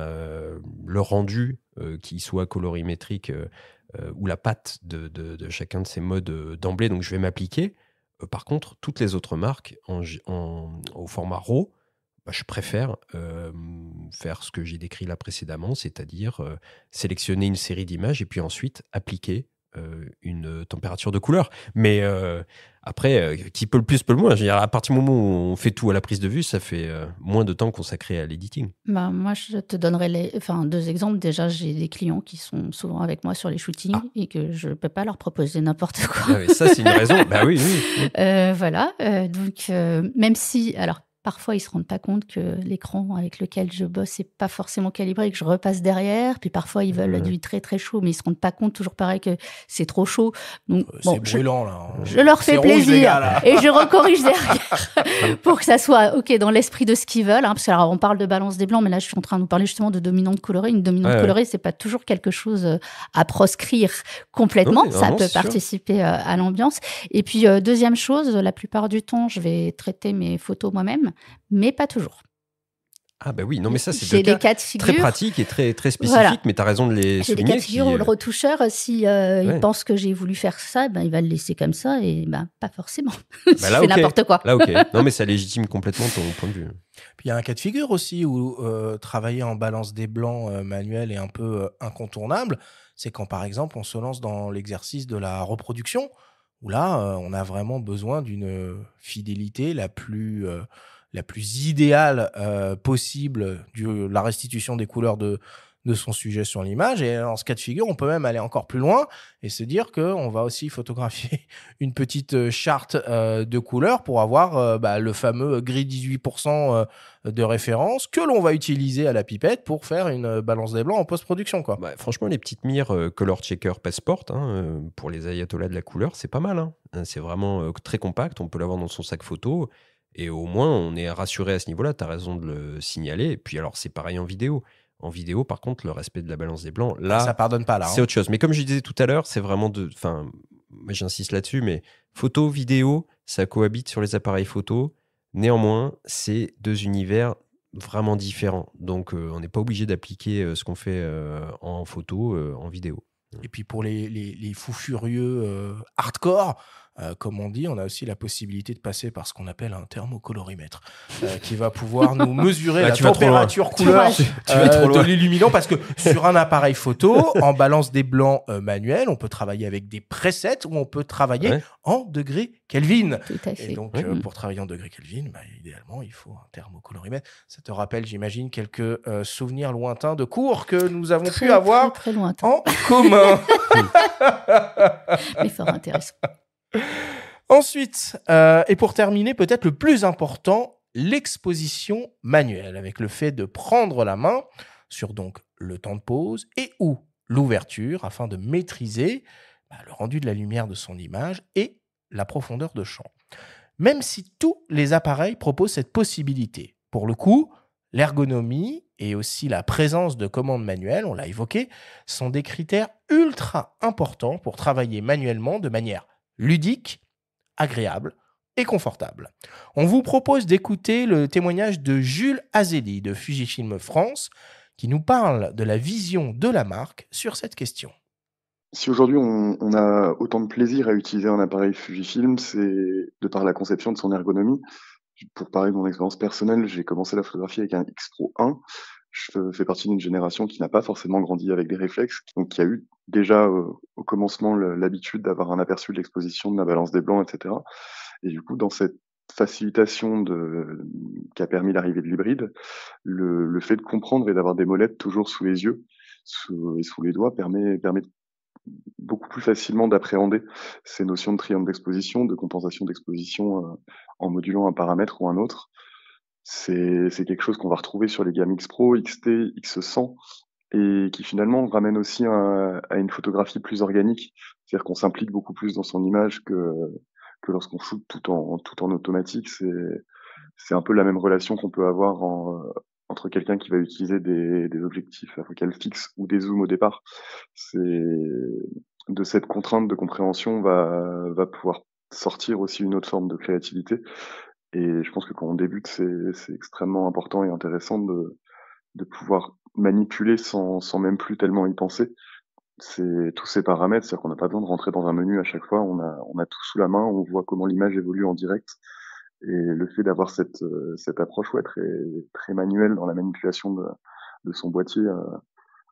le rendu qui soit colorimétrique ou la patte de chacun de ces modes d'emblée. Donc, je vais m'appliquer. Par contre, toutes les autres marques au format RAW, bah, je préfère faire ce que j'ai décrit là précédemment, c'est-à-dire sélectionner une série d'images et puis ensuite appliquer une température de couleur. Mais après, qui peut le plus, peut le moins. Je veux dire, à partir du moment où on fait tout à la prise de vue, ça fait moins de temps consacré à l'editing. Bah, moi, je te donnerai deux exemples. Déjà, j'ai des clients qui sont souvent avec moi sur les shootings et que je ne peux pas leur proposer n'importe quoi. Ah oui, ça, c'est une raison. Bah oui, oui. Voilà. Donc, même si... Alors, parfois, ils ne se rendent pas compte que l'écran avec lequel je bosse n'est pas forcément calibré et que je repasse derrière. Puis parfois, ils veulent du très, très chaud, mais ils ne se rendent pas compte, toujours pareil, que c'est trop chaud. Donc, c'est brûlant, là. Je leur fais plaisir rouge, gars, et je recorrige derrière pour que ça soit OK dans l'esprit de ce qu'ils veulent. Parce que, alors, on parle de balance des blancs, mais là, je suis en train de nous parler justement de dominante colorée. Une dominante colorée, ce n'est pas toujours quelque chose à proscrire complètement. Oui, ça peut participer à l'ambiance. Et puis, deuxième chose, la plupart du temps, je vais traiter mes photos moi-même, mais pas toujours. Ah bah oui, non mais ça c'est des cas de figure très pratique et très, très spécifique, voilà. Mais tu as raison de les souligner. J'ai des cas de figure où le retoucheur, si il pense que j'ai voulu faire ça, ben, il va le laisser comme ça et ben, pas forcément. Bah là, je fais n'importe quoi. Là, ok. Non mais ça légitime complètement ton point de vue. Puis il y a un cas de figure aussi où travailler en balance des blancs manuel est un peu incontournable. C'est quand par exemple on se lance dans l'exercice de la reproduction, où là on a vraiment besoin d'une fidélité la plus idéale possible de la restitution des couleurs de son sujet sur l'image. Et dans ce cas de figure, on peut même aller encore plus loin et se dire qu'on va aussi photographier une petite charte de couleurs pour avoir le fameux gris 18% de référence que l'on va utiliser à la pipette pour faire une balance des blancs en post-production, quoi. Bah, franchement, les petites mires Color Checker Passport pour les ayatollahs de la couleur, c'est pas mal. Hein. C'est vraiment très compact. On peut l'avoir dans son sac photo. Et au moins, on est rassuré à ce niveau-là. Tu as raison de le signaler. Et puis, alors, c'est pareil en vidéo. En vidéo, par contre, le respect de la balance des blancs, là, ça pardonne pas, là. C'est autre chose. Mais comme je disais tout à l'heure, c'est vraiment j'insiste là-dessus, mais photo, vidéo, ça cohabite sur les appareils photo. Néanmoins, c'est deux univers vraiment différents. Donc, on n'est pas obligé d'appliquer ce qu'on fait en photo, en vidéo. Et puis, pour les fous furieux hardcore, comme on dit, on a aussi la possibilité de passer par ce qu'on appelle un thermocolorimètre qui va pouvoir nous mesurer la température couleur de l'illuminant, parce que sur un appareil photo, en balance des blancs manuel, on peut travailler avec des presets ou on peut travailler en degrés Kelvin. Tout à fait. Et donc, pour travailler en degrés Kelvin, idéalement, il faut un thermocolorimètre. Ça te rappelle, j'imagine, quelques souvenirs lointains de cours que nous avons pu avoir très en commun. Mais fort intéressant. Ensuite, et pour terminer, peut-être le plus important, l'exposition manuelle, avec le fait de prendre la main sur donc le temps de pause et ou l'ouverture afin de maîtriser le rendu de la lumière de son image et la profondeur de champ. Même si tous les appareils proposent cette possibilité, pour le coup, l'ergonomie et aussi la présence de commandes manuelles, on l'a évoqué, sont des critères ultra importants pour travailler manuellement de manière ludique, agréable et confortable. On vous propose d'écouter le témoignage de Jules Azeli de Fujifilm France qui nous parle de la vision de la marque sur cette question. Si aujourd'hui on a autant de plaisir à utiliser un appareil Fujifilm, c'est de par la conception de son ergonomie. Pour parler de mon expérience personnelle, j'ai commencé la photographie avec un X-Pro 1. Je fais partie d'une génération qui n'a pas forcément grandi avec des réflexes, donc qui a eu déjà au commencement l'habitude d'avoir un aperçu de l'exposition de la balance des blancs, etc. Et du coup, dans cette facilitation qui a permis l'arrivée de l'hybride, le fait de comprendre et d'avoir des molettes toujours sous les yeux et sous les doigts permet beaucoup plus facilement d'appréhender ces notions de triangle d'exposition, de compensation d'exposition en modulant un paramètre ou un autre. C'est quelque chose qu'on va retrouver sur les gammes X Pro, XT, X100 et qui finalement ramène aussi à une photographie plus organique. C'est-à-dire qu'on s'implique beaucoup plus dans son image que lorsqu'on shoot tout en automatique. C'est un peu la même relation qu'on peut avoir entre quelqu'un qui va utiliser des objectifs à focale fixe ou des zooms au départ. De cette contrainte de compréhension va pouvoir sortir aussi une autre forme de créativité. Et je pense que quand on débute, c'est extrêmement important et intéressant de pouvoir manipuler sans même plus tellement y penser. C'est tous ces paramètres, c'est-à-dire qu'on n'a pas besoin de rentrer dans un menu à chaque fois, on a tout sous la main, on voit comment l'image évolue en direct. Et le fait d'avoir cette approche très manuelle dans la manipulation de son boîtier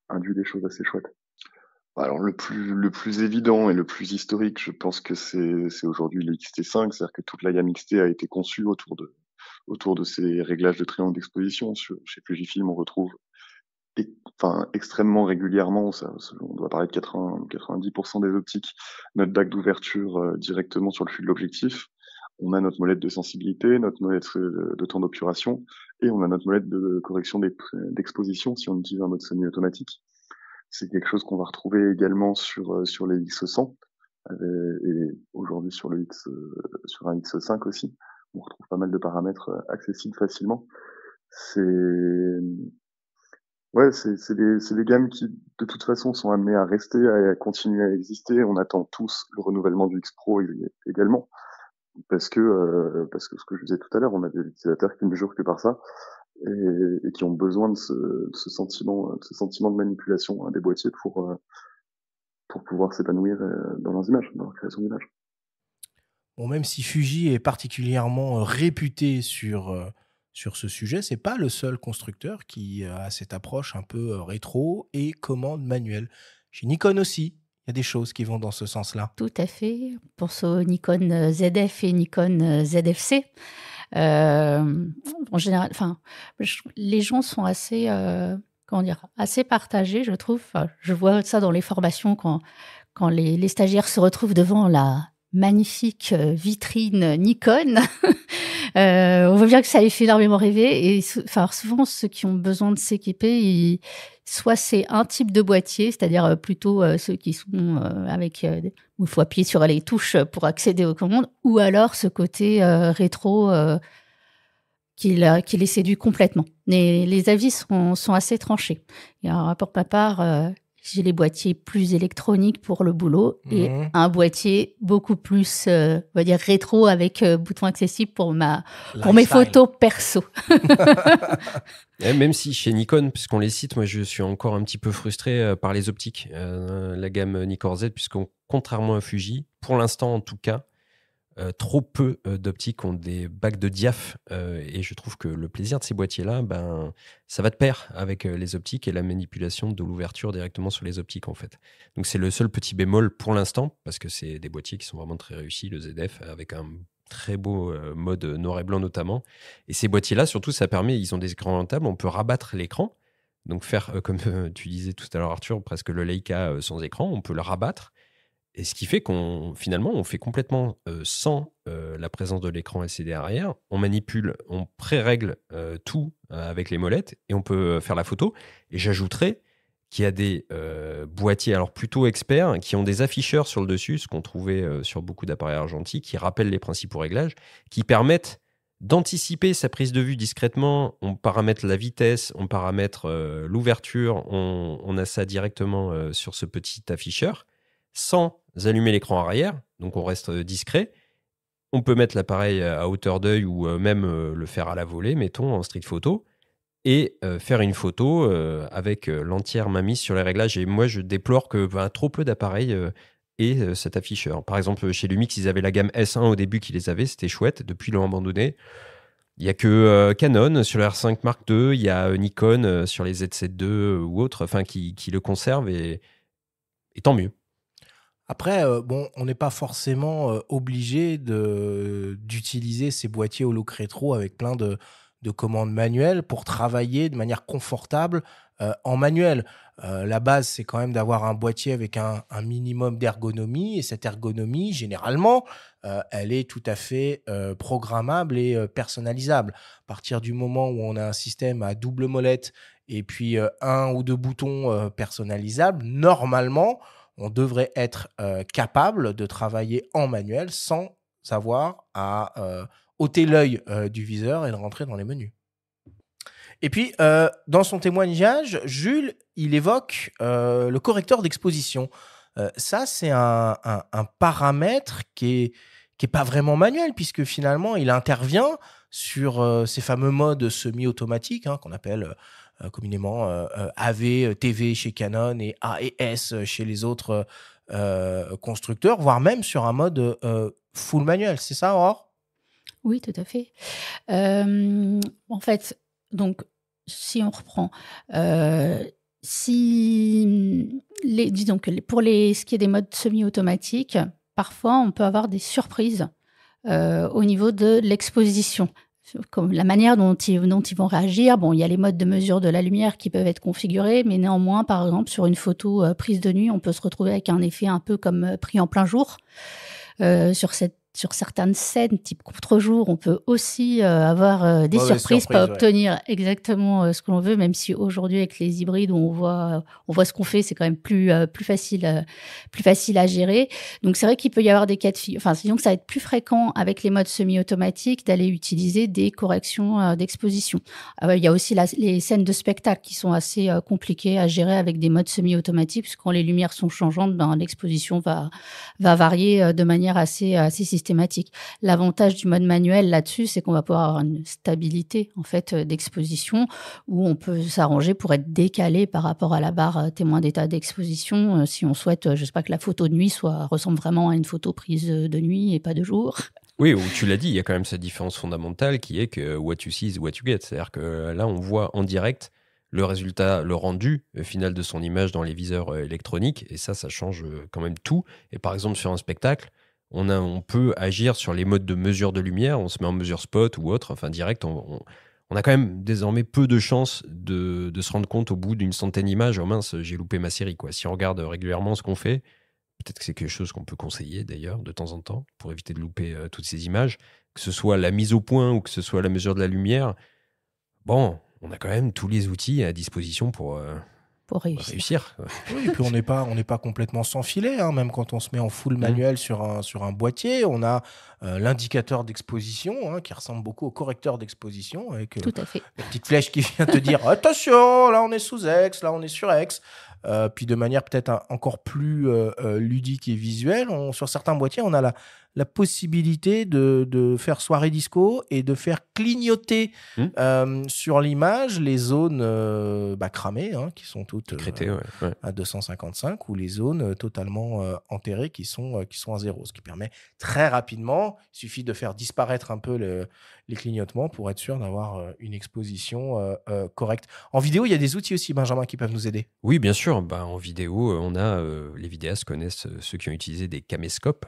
induit des choses assez chouettes. Alors le plus évident et le plus historique, je pense que c'est aujourd'hui le XT5, c'est-à-dire que toute la gamme XT a été conçue autour de ces réglages de triangle d'exposition. Chez Fujifilm, on retrouve extrêmement régulièrement, on doit parler de 90% des optiques, notre DAC d'ouverture directement sur le fût de l'objectif. On a notre molette de sensibilité, notre molette de temps d'obturation, et on a notre molette de correction d'exposition si on utilise un mode semi-automatique. C'est quelque chose qu'on va retrouver également sur les X100 et aujourd'hui sur un X5 aussi. On retrouve pas mal de paramètres accessibles facilement. C'est des gammes qui de toute façon sont amenées à rester, à continuer à exister. On attend tous le renouvellement du X Pro également. Parce que ce que je disais tout à l'heure, on a des utilisateurs qui ne jurent que par ça et qui ont besoin de ce sentiment de manipulation des boîtiers pour pouvoir s'épanouir dans leurs images, dans leur création d'images. Bon, même si Fuji est particulièrement réputé sur ce sujet, c'est pas le seul constructeur qui a cette approche un peu rétro et commande manuelle. Chez Nikon aussi, il y a des choses qui vont dans ce sens-là. Tout à fait. Pour ce Nikon ZF et Nikon ZFC, en général, les gens sont assez, assez partagés, je trouve. Je vois ça dans les formations quand les stagiaires se retrouvent devant la magnifique vitrine Nikon. On voit bien que ça les fait énormément rêver. Et souvent, ceux qui ont besoin de s'équiper, soit c'est un type de boîtier, c'est-à-dire plutôt ceux qui sont avec où il faut appuyer sur les touches pour accéder aux commandes, ou alors ce côté rétro qui les séduit complètement. Mais les avis sont assez tranchés. Et alors, pour ma part, j'ai les boîtiers plus électroniques pour le boulot et un boîtier beaucoup plus, on va dire, rétro avec bouton accessible pour mes photos perso. Même si chez Nikon, puisqu'on les cite, moi je suis encore un petit peu frustré par les optiques. La gamme Nikkor Z, puisqu'on, contrairement à Fuji, pour l'instant en tout cas, trop peu d'optiques ont des bacs de diaph et je trouve que le plaisir de ces boîtiers-là, ça va de pair avec les optiques et la manipulation de l'ouverture directement sur les optiques en fait. Donc c'est le seul petit bémol pour l'instant parce que c'est des boîtiers qui sont vraiment très réussis, le ZF avec un très beau mode noir et blanc notamment. Et ces boîtiers-là, surtout, ça permet, ils ont des écrans rentables, on peut rabattre l'écran. Donc faire, comme tu disais tout à l'heure Arthur, presque le Leica sans écran, on peut le rabattre. Et ce qui fait qu'on fait complètement sans la présence de l'écran LCD arrière. On manipule, on pré-règle tout avec les molettes et on peut faire la photo. Et j'ajouterais qu'il y a des boîtiers, alors plutôt experts, qui ont des afficheurs sur le dessus, ce qu'on trouvait sur beaucoup d'appareils argentiques, qui rappellent les principaux réglages, qui permettent d'anticiper sa prise de vue discrètement. On paramètre la vitesse, on paramètre l'ouverture, on a ça directement sur ce petit afficheur, sans allumer l'écran arrière, donc on reste discret. On peut mettre l'appareil à hauteur d'œil ou même le faire à la volée, mettons, en street photo, et faire une photo avec l'entière main mise sur les réglages. Et moi, je déplore que trop peu d'appareils aient cet afficheur. Par exemple, chez Lumix, ils avaient la gamme S1 au début qui les avait, c'était chouette. Depuis, ils l'ont abandonné. Il n'y a que Canon sur le R5 Mark II, il y a Nikon sur les ZZ2 ou autres, qui le conservent, et tant mieux. Après, on n'est pas forcément obligé d'utiliser ces boîtiers au look rétro avec plein de de commande manuelle pour travailler de manière confortable en manuel. La base, c'est quand même d'avoir un boîtier avec un minimum d'ergonomie. Et cette ergonomie, généralement, elle est tout à fait programmable et personnalisable. À partir du moment où on a un système à double molette et puis un ou deux boutons personnalisables, normalement, on devrait être capable de travailler en manuel sans avoir à ôter l'œil du viseur et de rentrer dans les menus. Et puis, dans son témoignage, Jules, il évoque le correcteur d'exposition. Ça, c'est un paramètre qui est pas vraiment manuel, puisque finalement, il intervient sur ces fameux modes semi-automatiques qu'on appelle communément AV, TV chez Canon et A et S chez les autres constructeurs, voire même sur un mode full manuel. C'est ça, Aurore ? Oui, tout à fait. En fait, donc, si on reprend, disons que pour ce qui est des modes semi-automatiques, parfois on peut avoir des surprises au niveau de l'exposition. Comme la manière dont ils vont réagir. Bon, il y a les modes de mesure de la lumière qui peuvent être configurés, mais néanmoins, par exemple, sur une photo prise de nuit, on peut se retrouver avec un effet un peu comme pris en plein jour. Sur certaines scènes, type contre-jour, on peut aussi avoir des surprises, pas obtenir exactement ce que l'on veut, même si aujourd'hui, avec les hybrides, on voit ce qu'on fait, c'est quand même plus facile à gérer. Donc, c'est vrai qu'il peut y avoir des cas de figure. Enfin, disons que ça va être plus fréquent avec les modes semi-automatiques d'aller utiliser des corrections d'exposition. Il y a aussi les scènes de spectacle qui sont assez compliquées à gérer avec des modes semi-automatiques, parce que quand les lumières sont changeantes, l'exposition va varier de manière assez systématique. L'avantage du mode manuel là-dessus, c'est qu'on va pouvoir avoir une stabilité en fait d'exposition où on peut s'arranger pour être décalé par rapport à la barre témoin d'état d'exposition si on souhaite, je sais pas, que la photo de nuit ressemble vraiment à une photo prise de nuit et pas de jour. Oui, tu l'as dit, il y a quand même cette différence fondamentale qui est que what you see is what you get. C'est-à-dire que là, on voit en direct le résultat, le rendu final de son image dans les viseurs électroniques, et ça change quand même tout. Et par exemple, sur un spectacle, on peut agir sur les modes de mesure de lumière, on se met en mesure spot ou autre, enfin direct, on a quand même désormais peu de chances de se rendre compte au bout d'une centaine d'images, oh mince, j'ai loupé ma série, quoi. Si on regarde régulièrement ce qu'on fait, peut-être que c'est quelque chose qu'on peut conseiller d'ailleurs de temps en temps pour éviter de louper toutes ces images, que ce soit la mise au point ou que ce soit la mesure de la lumière. Bon, on a quand même tous les outils à disposition pour réussir. Oui, et puis on n'est pas complètement sans filet, même quand on se met en full manuel sur un boîtier, on a l'indicateur d'exposition qui ressemble beaucoup au correcteur d'exposition avec Tout à fait. la petite flèche qui vient te dire attention, là on est sous X, là on est sur X. Puis de manière peut-être encore plus ludique et visuelle, sur certains boîtiers, on a la possibilité de faire soirée disco et de faire clignoter sur l'image les zones cramées, qui sont toutes écrétées, à 255, ou les zones totalement enterrées qui sont à 0. Ce qui permet très rapidement, il suffit de faire disparaître un peu les clignotements pour être sûr d'avoir une exposition correcte. En vidéo, il y a des outils aussi, Benjamin, qui peuvent nous aider. Oui, bien sûr. En vidéo, on a les vidéastes connaissent ceux qui ont utilisé des caméscopes.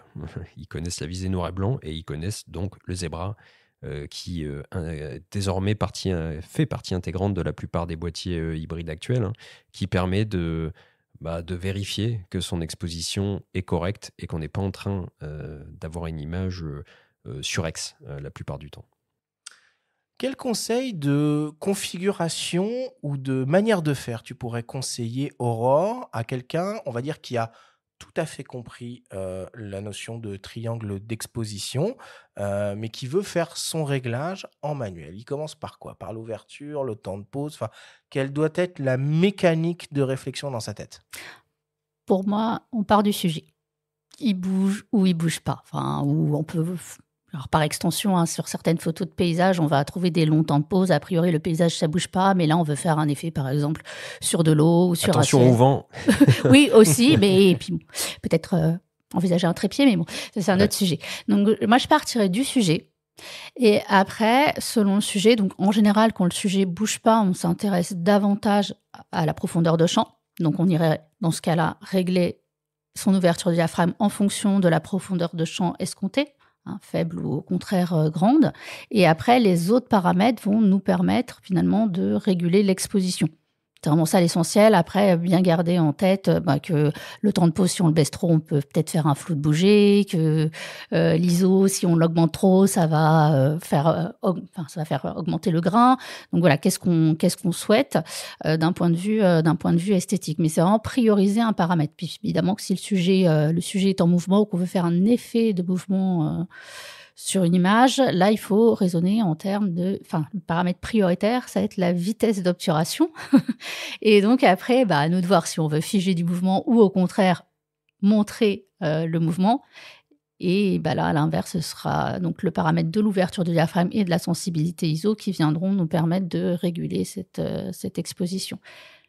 Ils connaissent la visée noir et blanc et ils connaissent donc le Zebra qui désormais fait partie intégrante de la plupart des boîtiers hybrides actuels, qui permet de vérifier que son exposition est correcte et qu'on n'est pas en train d'avoir une image surex la plupart du temps. Quel conseil de configuration ou de manière de faire tu pourrais conseiller, Aurore, à quelqu'un, on va dire, qui a tout à fait compris la notion de triangle d'exposition, mais qui veut faire son réglage en manuel? Il commence par quoi? Par l'ouverture, le temps de pause? Quelle doit être la mécanique de réflexion dans sa tête? Pour moi, on part du sujet. Il bouge ou il bouge pas. Ou on peut... Alors, par extension, sur certaines photos de paysage, on va trouver des longs temps de pause. A priori, le paysage, ça bouge pas. Mais là, on veut faire un effet, par exemple, sur de l'eau ou sur Attention au vent. Oui, aussi. Mais puis, peut-être envisager un trépied. Mais bon, ça, c'est un autre sujet. Donc, moi, je partirais du sujet. Et après, selon le sujet, donc en général, quand le sujet bouge pas, on s'intéresse davantage à la profondeur de champ. Donc, on irait, dans ce cas-là, régler son ouverture du diaphragme en fonction de la profondeur de champ escomptée. faible ou au contraire grande. Et après, les autres paramètres vont nous permettre finalement de réguler l'exposition. C'est vraiment ça l'essentiel. Après, bien garder en tête que le temps de pause, si on le baisse trop, on peut peut-être faire un flou de bouger, que l'ISO, si on l'augmente trop, ça va faire augmenter le grain. Donc voilà, qu'est-ce qu'on souhaite d'un point de vue esthétique. Mais c'est vraiment prioriser un paramètre. Puis évidemment que si le sujet est en mouvement ou qu'on veut faire un effet de mouvement sur une image, là, il faut raisonner en termes le paramètre prioritaire, ça va être la vitesse d'obturation. Et donc, après, à nous de voir si on veut figer du mouvement ou au contraire montrer le mouvement. Et là, à l'inverse, ce sera donc le paramètre de l'ouverture du diaphragme et de la sensibilité ISO qui viendront nous permettre de réguler cette exposition.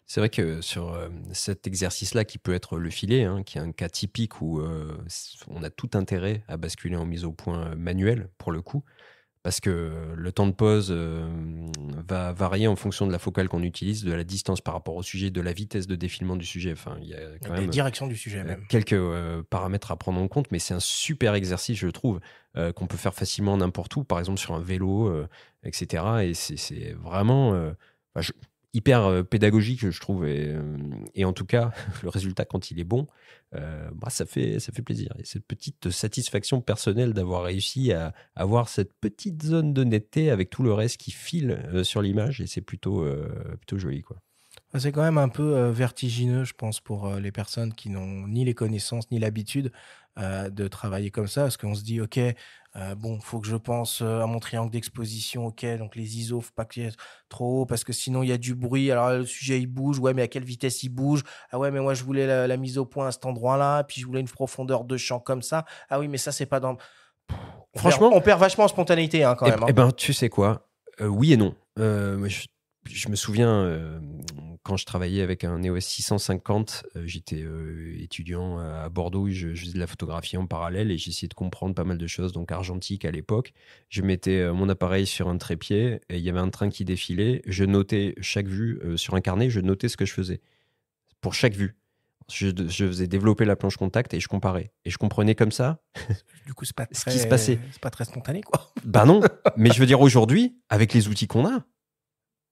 C'est vrai que sur cet exercice-là, qui peut être le filet, qui est un cas typique où on a tout intérêt à basculer en mise au point manuelle, pour le coup, parce que le temps de pause va varier en fonction de la focale qu'on utilise, de la distance par rapport au sujet, de la vitesse de défilement du sujet. Enfin, il y a quand même des directions du sujet même. Quelques paramètres à prendre en compte, mais c'est un super exercice, je trouve, qu'on peut faire facilement n'importe où, par exemple sur un vélo, etc. Et c'est vraiment... hyper pédagogique, je trouve, et en tout cas, le résultat, quand il est bon, ça fait plaisir. Et cette petite satisfaction personnelle d'avoir réussi à avoir cette petite zone de netteté avec tout le reste qui file sur l'image, et c'est plutôt joli, quoi. C'est quand même un peu vertigineux, je pense, pour les personnes qui n'ont ni les connaissances ni l'habitude de travailler comme ça, parce qu'on se dit, OK, faut que je pense à mon triangle d'exposition, OK, donc les ISO, faut pas qu'il y ait trop haut, parce que sinon il y a du bruit, alors le sujet il bouge, ouais, mais à quelle vitesse il bouge? Ah ouais, mais moi je voulais la mise au point à cet endroit-là, puis je voulais une profondeur de champ comme ça. Ah oui, mais ça c'est pas dans... Franchement, on perd vachement en spontanéité quand même. Eh ben, tu sais quoi? Oui et non. Je me souviens, quand je travaillais avec un EOS 650, j'étais étudiant à Bordeaux, je faisais de la photographie en parallèle et j'essayais de comprendre pas mal de choses, donc argentique à l'époque. Je mettais mon appareil sur un trépied et il y avait un train qui défilait. Je notais chaque vue sur un carnet, je notais ce que je faisais pour chaque vue. Je faisais développer la planche contact et je comparais. Et je comprenais comme ça du coup, c'est pas ce qui se passait. C'est pas très spontané, quoi. Ben non, mais je veux dire, aujourd'hui, avec les outils qu'on a,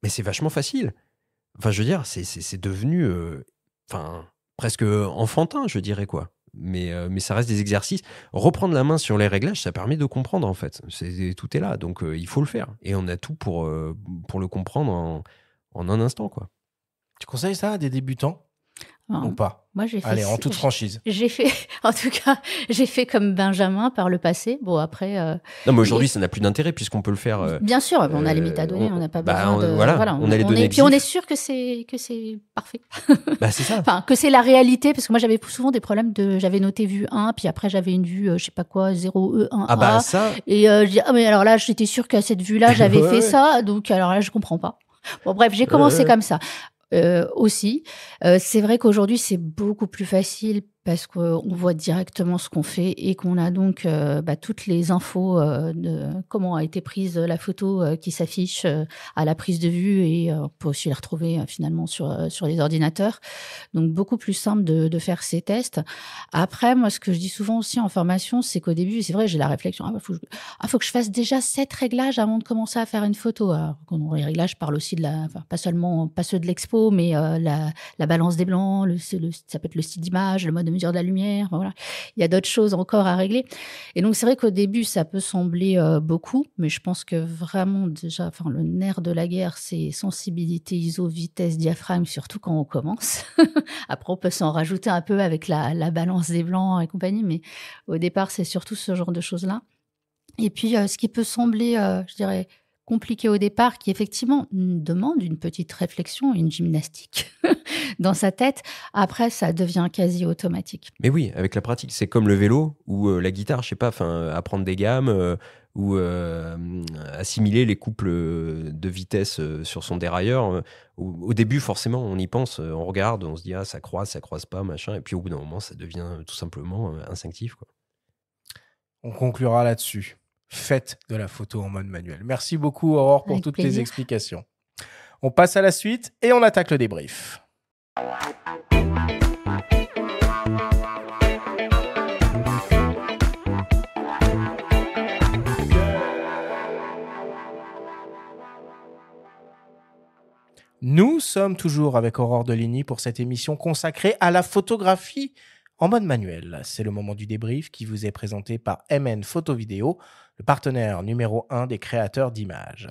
mais c'est vachement facile. Enfin, je veux dire, c'est devenu presque enfantin, je dirais, quoi. Mais ça reste des exercices. Reprendre la main sur les réglages, ça permet de comprendre, en fait. Tout est là, donc il faut le faire. Et on a tout pour le comprendre en un instant, quoi. Tu conseilles ça à des débutants ou pas? Moi, j'ai fait... Allez, en toute franchise. J'ai fait comme Benjamin par le passé. Bon, après... Non, mais aujourd'hui, ça n'a plus d'intérêt puisqu'on peut le faire... Bien sûr, on a les métadonnées, on n'a pas besoin de... Voilà, on a les données. Puis on est sûr que c'est parfait. C'est ça. Enfin, que c'est la réalité, parce que moi, j'avais souvent des problèmes J'avais noté vue 1, puis après, j'avais une vue, je sais pas quoi, 0E1A. Ah bah ça... Et je dis, mais alors là, j'étais sûre qu'à cette vue-là, j'avais fait ça, donc alors là, je comprends pas. Bon, bref, j'ai commencé comme ça. Aussi. C'est vrai qu'aujourd'hui, c'est beaucoup plus facile parce qu'on voit directement ce qu'on fait et qu'on a donc toutes les infos de comment a été prise la photo qui s'affiche à la prise de vue, et on peut aussi les retrouver finalement sur les ordinateurs. Donc, beaucoup plus simple de faire ces tests. Après, moi, ce que je dis souvent aussi en formation, c'est qu'au début, c'est vrai, j'ai la réflexion, faut que je fasse déjà 7 réglages avant de commencer à faire une photo. Alors, les réglages, je parle aussi pas ceux de l'expo, mais la balance des blancs, ça peut être le style d'image, le mode de mesure de la lumière, voilà. Il y a d'autres choses encore à régler. Et donc, c'est vrai qu'au début, ça peut sembler beaucoup, mais je pense que vraiment, déjà, le nerf de la guerre, c'est sensibilité, ISO, vitesse, diaphragme, surtout quand on commence. Après, on peut s'en rajouter un peu avec la balance des blancs et compagnie, mais au départ, c'est surtout ce genre de choses-là. Et puis, ce qui peut sembler, je dirais, compliqué au départ, qui effectivement demande une petite réflexion, une gymnastique dans sa tête. Après, ça devient quasi automatique. Mais oui, avec la pratique, c'est comme le vélo ou la guitare, je sais pas, apprendre des gammes ou assimiler les couples de vitesse sur son dérailleur. Au début, forcément, on y pense, on regarde, on se dit ça croise pas, machin, et puis au bout d'un moment, ça devient tout simplement instinctif, quoi. On conclura là-dessus. Faites de la photo en mode manuel. Merci beaucoup, Aurore, pour toutes les explications. On passe à la suite et on attaque le débrief. Nous sommes toujours avec Aurore Deligny pour cette émission consacrée à la photographie en mode manuel. C'est le moment du débrief qui vous est présenté par MN Photo Vidéo, le partenaire numéro 1 des créateurs d'images.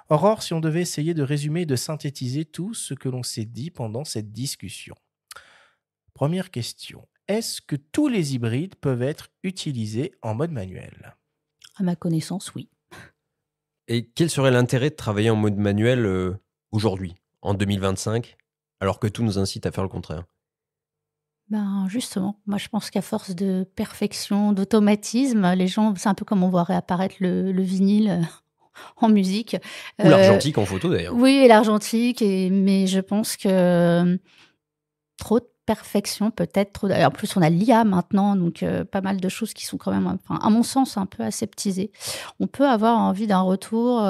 Aurore, si on devait essayer de résumer et de synthétiser tout ce que l'on s'est dit pendant cette discussion. Première question. Est-ce que tous les hybrides peuvent être utilisés en mode manuel ? À ma connaissance, oui. Et quel serait l'intérêt de travailler en mode manuel aujourd'hui, en 2025, alors que tout nous incite à faire le contraire ? Ben justement, moi je pense qu'à force de perfection, d'automatisme, les gens, c'est un peu comme on voit réapparaître le vinyle en musique. Ou l'argentique en photo d'ailleurs. Oui, et l'argentique, mais je pense que trop de perfection, peut-être trop. En plus, on a l'IA maintenant, donc pas mal de choses qui sont quand même, enfin, à mon sens, un peu aseptisées. On peut avoir envie d'un retour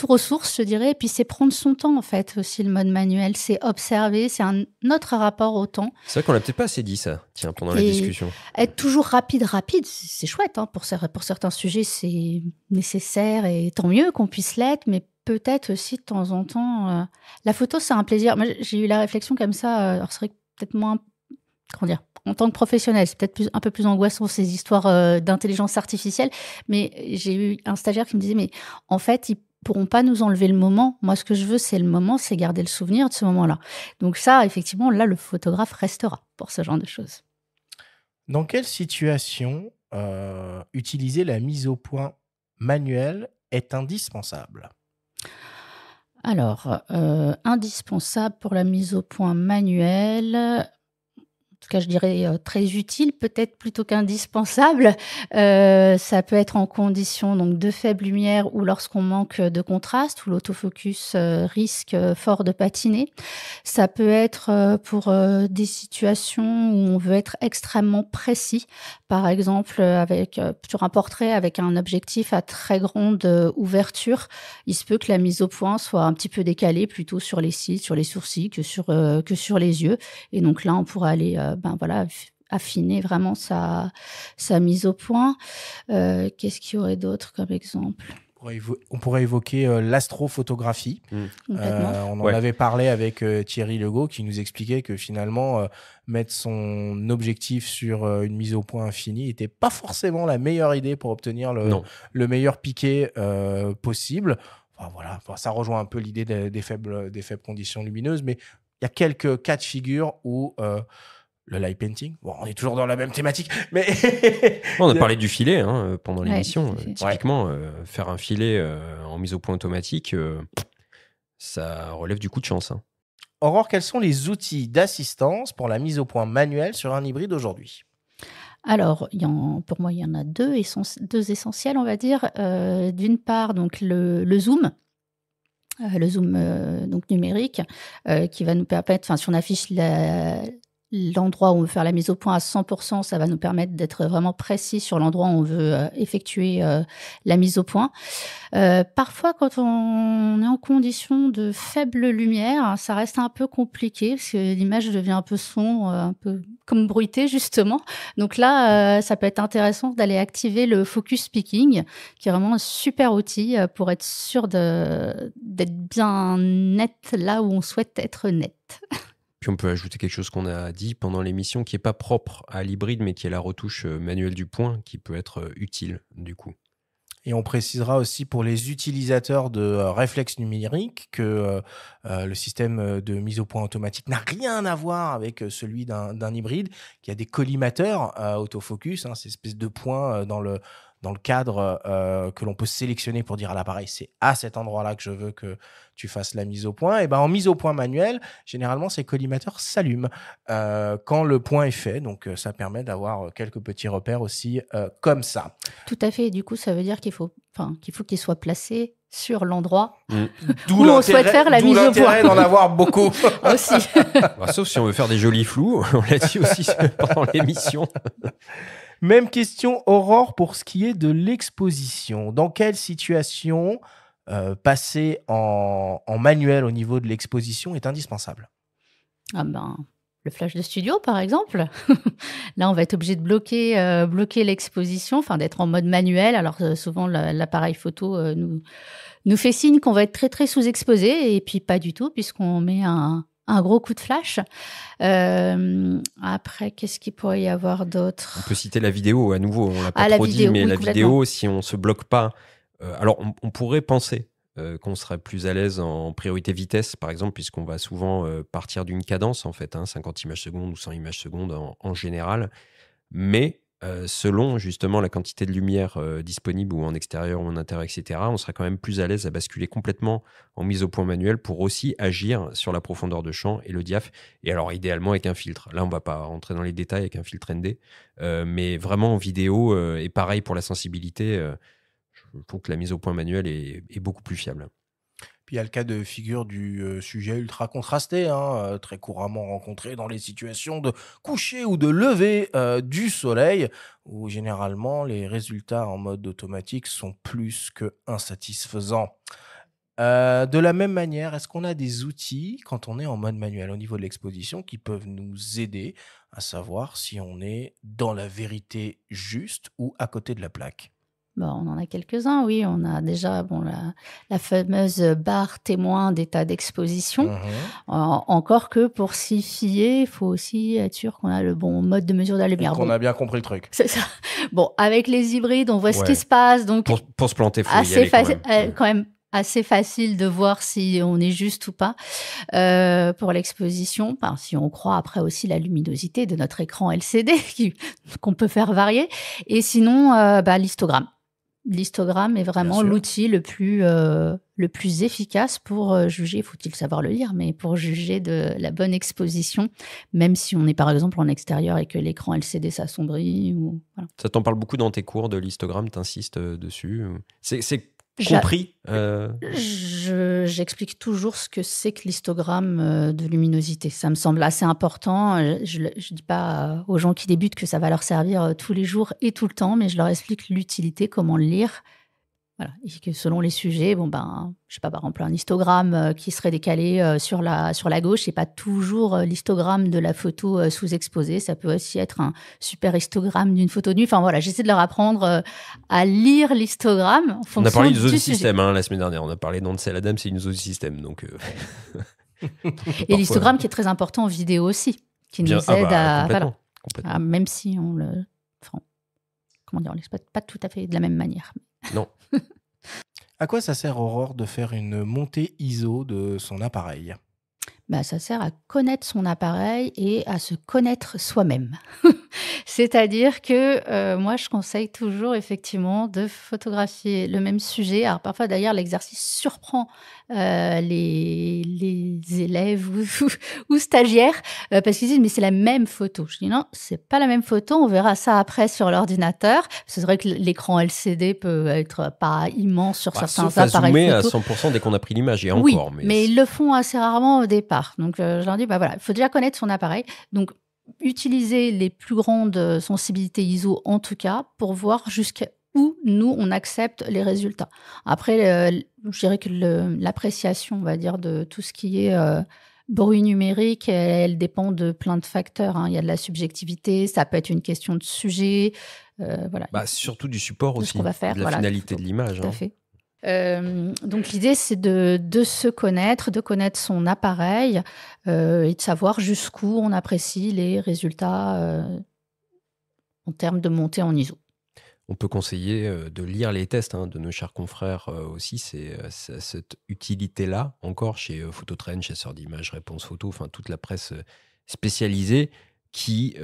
aux sources, je dirais, et puis c'est prendre son temps, en fait, aussi, le mode manuel. C'est observer, c'est un autre rapport au temps. C'est vrai qu'on l'a peut-être pas assez dit, ça, tiens, pendant la discussion. Être toujours rapide, c'est chouette, hein, pour certains sujets, c'est nécessaire, et tant mieux qu'on puisse l'être, mais peut-être aussi, de temps en temps, la photo, c'est un plaisir. Moi, j'ai eu la réflexion comme ça, alors c'est vrai que peut-être moins, comment dire, en tant que professionnel, c'est peut-être un peu plus angoissant, ces histoires d'intelligence artificielle, mais j'ai eu un stagiaire qui me disait, mais en fait, ils pourront pas nous enlever le moment. Moi, ce que je veux, c'est le moment, c'est garder le souvenir de ce moment-là. Donc ça, effectivement, là, le photographe restera pour ce genre de choses. Dans quelle situation utiliser la mise au point manuelle est indispensable ? Alors, indispensable pour la mise au point manuelle, en tout cas, je dirais très utile, peut-être plutôt qu'indispensable. Ça peut être en conditions donc, de faible lumière ou lorsqu'on manque de contraste, où l'autofocus risque fort de patiner. Ça peut être pour des situations où on veut être extrêmement précis. Par exemple, sur un portrait avec un objectif à très grande ouverture, il se peut que la mise au point soit un petit peu décalée plutôt sur les cils, sur les sourcils que sur les yeux. Et donc là, on pourrait aller affiner vraiment sa mise au point. Qu'est-ce qu'il y aurait d'autre comme exemple ? On pourrait évoquer l'astrophotographie. On en avait parlé avec Thierry Legault qui nous expliquait que finalement, mettre son objectif sur une mise au point infinie n'était pas forcément la meilleure idée pour obtenir le meilleur piqué possible. Enfin, voilà, ça rejoint un peu l'idée des faibles conditions lumineuses, mais il y a quelques cas de figure où le light painting, bon, on est toujours dans la même thématique, mais... On a parlé du filet pendant l'émission. Typiquement, faire un filet en mise au point automatique, ça relève du coup de chance. Aurore, quels sont les outils d'assistance pour la mise au point manuelle sur un hybride aujourd'hui ? Alors, pour moi, il y en a deux essentiels, on va dire. D'une part, donc le zoom. Le zoom donc numérique qui va nous permettre, si on affiche l'endroit où on veut faire la mise au point à 100%, ça va nous permettre d'être vraiment précis sur l'endroit où on veut effectuer la mise au point. Parfois, quand on est en condition de faible lumière, ça reste un peu compliqué parce que l'image devient un peu sombre, un peu comme bruitée justement. Donc là, ça peut être intéressant d'aller activer le focus peaking, qui est vraiment un super outil pour être sûr d'être bien net là où on souhaite être net. Puis on peut ajouter quelque chose qu'on a dit pendant l'émission qui n'est pas propre à l'hybride, mais qui est la retouche manuelle du point, qui peut être utile du coup. Et on précisera aussi pour les utilisateurs de réflexes numériques que le système de mise au point automatique n'a rien à voir avec celui d'un hybride, qui a des collimateurs autofocus, ces espèces de points dans le cadre que l'on peut sélectionner pour dire à l'appareil, c'est à cet endroit-là que je veux que tu fasses la mise au point. Et en mise au point manuelle, généralement, ces collimateurs s'allument quand le point est fait. Donc, ça permet d'avoir quelques petits repères aussi comme ça. Tout à fait. Et du coup, ça veut dire qu'il faut qu'il soit placé sur l'endroit où on souhaite faire la mise au point. D'où l'intérêt d'en avoir beaucoup. Aussi. Sauf si on veut faire des jolis flous. On l'a dit aussi pendant l'émission. Même question, Aurore, pour ce qui est de l'exposition. Dans quelle situation passer en manuel au niveau de l'exposition est indispensable ? le flash de studio, par exemple. Là, on va être obligé de bloquer l'exposition, enfin d'être en mode manuel. Alors souvent, l'appareil photo nous fait signe qu'on va être très très sous-exposé, et puis pas du tout, puisqu'on met un gros coup de flash. Après, qu'est-ce qu'il pourrait y avoir d'autre ? On peut citer la vidéo à nouveau, on l'a pas trop dit, mais oui, la vidéo, si on se bloque pas, alors on pourrait penser qu'on serait plus à l'aise en priorité vitesse, par exemple, puisqu'on va souvent partir d'une cadence, en fait, 50 images secondes ou 100 images secondes en général, mais selon justement la quantité de lumière disponible ou en extérieur ou en intérieur, etc., on sera quand même plus à l'aise à basculer complètement en mise au point manuelle pour aussi agir sur la profondeur de champ et le diaph. Et alors idéalement avec un filtre. Là, on va pas rentrer dans les détails avec un filtre ND, mais vraiment en vidéo, et pareil pour la sensibilité, je trouve que la mise au point manuelle est beaucoup plus fiable. Puis il y a le cas de figure du sujet ultra contrasté, très couramment rencontré dans les situations de coucher ou de lever du soleil, où généralement les résultats en mode automatique sont plus que insatisfaisants. De la même manière, est-ce qu'on a des outils, quand on est en mode manuel au niveau de l'exposition, qui peuvent nous aider à savoir si on est dans la vérité juste ou à côté de la plaque ? Bon, on en a quelques-uns, oui. On a déjà la fameuse barre témoin d'état d'exposition. Encore que pour s'y fier, il faut aussi être sûr qu'on a le bon mode de mesure de la lumière. Qu'on a bien compris le truc. C'est ça. Bon, avec les hybrides, on voit ce qui se passe. Donc pour se planter, il faut y aller quand même assez facile de voir si on est juste ou pas pour l'exposition. Enfin, si on croit après aussi la luminosité de notre écran LCD qu'on peut faire varier. Et sinon, l'histogramme. L'histogramme est vraiment l'outil le plus efficace pour juger, faut-il savoir le lire, mais pour juger de la bonne exposition, même si on est par exemple en extérieur et que l'écran LCD s'assombrit. Voilà. Ça t'en parle beaucoup dans tes cours de l'histogramme, t'insistes dessus. C'est compris. J'explique toujours ce que c'est que l'histogramme de luminosité. Ça me semble assez important. Je ne dis pas aux gens qui débutent que ça va leur servir tous les jours et tout le temps, mais je leur explique l'utilité, comment le lire. Voilà. Et que selon les sujets, je sais pas, par exemple, un histogramme qui serait décalé sur la gauche, c'est pas toujours l'histogramme de la photo sous-exposée. Ça peut aussi être un super histogramme d'une photo nue. Enfin voilà, j'essaie de leur apprendre à lire l'histogramme en fonction du sujet. On a parlé du Zosystem la semaine dernière. On a parlé d'Ansel Adams, c'est une Zosystem. Donc, et l'histogramme qui est très important en vidéo aussi, qui nous aide à... Voilà, même si on le... Enfin, comment dire, on l'exploite pas tout à fait de la même manière. Non. À quoi ça sert, Aurore, de faire une montée ISO de son appareil ? Ça sert à connaître son appareil et à se connaître soi-même. C'est-à-dire que moi, je conseille toujours effectivement de photographier le même sujet. Alors parfois, d'ailleurs, l'exercice surprend les élèves ou stagiaires parce qu'ils disent « mais c'est la même photo ». Je dis « non, c'est pas la même photo, on verra ça après sur l'ordinateur ». C'est vrai que l'écran LCD peut être pas immense sur certains appareils photo. Sauf à zoomer à 100% dès qu'on a pris l'image, et oui, encore. Mais ils le font assez rarement au départ. Donc je leur dis « voilà, il faut déjà connaître son appareil ». Donc utiliser les plus grandes sensibilités ISO en tout cas pour voir jusqu'à où nous on accepte les résultats. Après, je dirais que l'appréciation, on va dire, de tout ce qui est bruit numérique, elle dépend de plein de facteurs. Il y a de la subjectivité, ça peut être une question de sujet, voilà. Surtout du support aussi, qu'on va faire, de la finalité de l'image. Tout à fait. Donc l'idée c'est de se connaître, de connaître son appareil et de savoir jusqu'où on apprécie les résultats en termes de montée en ISO. On peut conseiller de lire les tests de nos chers confrères aussi. C'est cette utilité-là, encore chez Phototrend, chasseur d'images, Réponse Photo, enfin toute la presse spécialisée qui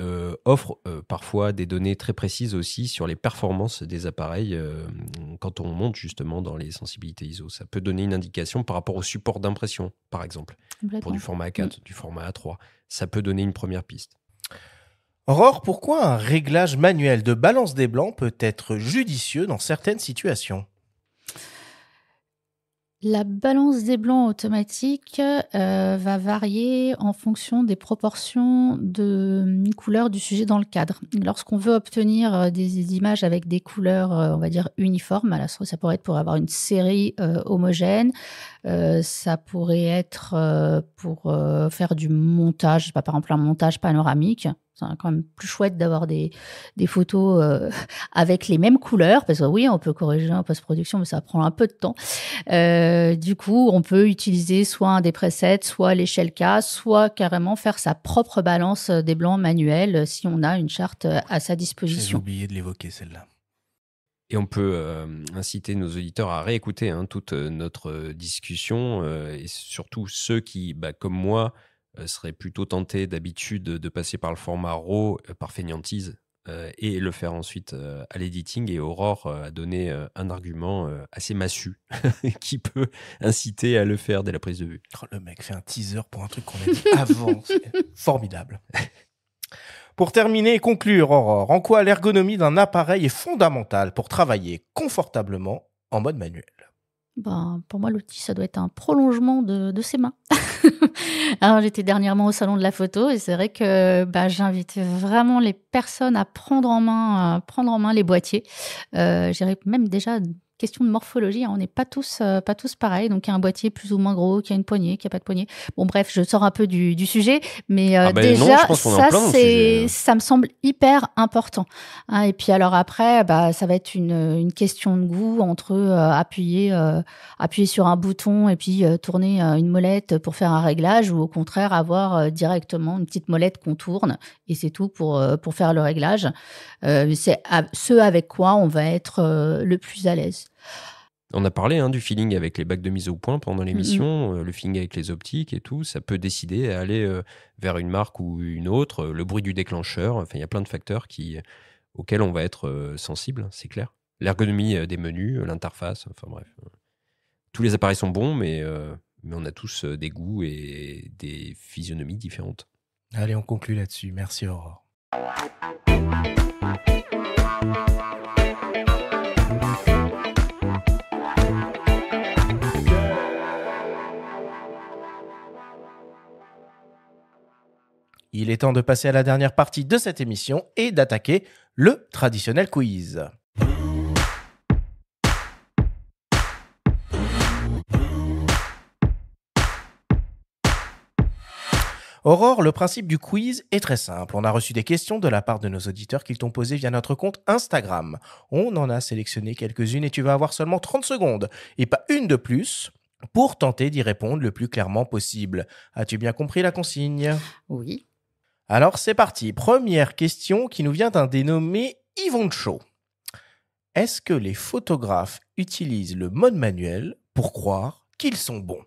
offre parfois des données très précises aussi sur les performances des appareils quand on monte justement dans les sensibilités ISO. Ça peut donner une indication par rapport au support d'impression, par exemple, pour du format A4, du format A3. Ça peut donner une première piste. Aurore, pourquoi un réglage manuel de balance des blancs peut être judicieux dans certaines situations ? La balance des blancs automatique va varier en fonction des proportions de couleurs du sujet dans le cadre. Lorsqu'on veut obtenir des images avec des couleurs, on va dire, uniformes, alors ça pourrait être pour avoir une série homogène, ça pourrait être pour faire du montage, je sais pas, par exemple un montage panoramique. C'est quand même plus chouette d'avoir des photos avec les mêmes couleurs, parce que oui, on peut corriger en post-production, mais ça prend un peu de temps. Du coup, on peut utiliser soit un des presets, soit l'échelle K, soit carrément faire sa propre balance des blancs manuels si on a une charte à sa disposition. J'ai oublié de l'évoquer, celle-là. Et on peut inciter nos auditeurs à réécouter toute notre discussion et surtout ceux qui, comme moi, seraient plutôt tentés d'habitude de passer par le format RAW par fainéantise et le faire ensuite à l'editing. Et Aurore a donné un argument assez massu qui peut inciter à le faire dès la prise de vue. Oh, le mec fait un teaser pour un truc qu'on a dit avant. C'est formidable. Pour terminer et conclure, Aurore, en quoi l'ergonomie d'un appareil est fondamentale pour travailler confortablement en mode manuel? Pour moi, l'outil, ça doit être un prolongement de ses mains. Alors, j'étais dernièrement au salon de la photo et c'est vrai que j'invite vraiment les personnes à prendre en main les boîtiers. J'irais même déjà question de morphologie, on n'est pas tous pareils. Donc, il y a un boîtier plus ou moins gros, qui a une poignée, qui a pas de poignée. Bon, bref, je sors un peu du sujet, mais déjà, ça me semble hyper important. Et puis alors après, ça va être une question de goût entre appuyer sur un bouton et puis tourner une molette pour faire un réglage, ou au contraire avoir directement une petite molette qu'on tourne et c'est tout pour faire le réglage. C'est ce avec quoi on va être le plus à l'aise. On a parlé du feeling avec les bacs de mise au point pendant l'émission, le feeling avec les optiques et tout. Ça peut décider à aller vers une marque ou une autre, le bruit du déclencheur. Enfin, il y a plein de facteurs auxquels on va être sensible, c'est clair. L'ergonomie des menus, l'interface, enfin bref. Tous les appareils sont bons, mais on a tous des goûts et des physionomies différentes. Allez, on conclut là-dessus. Merci, Aurore. Il est temps de passer à la dernière partie de cette émission et d'attaquer le traditionnel quiz. Aurore, le principe du quiz est très simple. On a reçu des questions de la part de nos auditeurs qu'ils t'ont posées via notre compte Instagram. On en a sélectionné quelques-unes et tu vas avoir seulement 30 secondes et pas une de plus pour tenter d'y répondre le plus clairement possible. As-tu bien compris la consigne ? Oui. Alors c'est parti. Première question qui nous vient d'un dénommé Yvon Chaud. Est-ce que les photographes utilisent le mode manuel pour croire qu'ils sont bons ?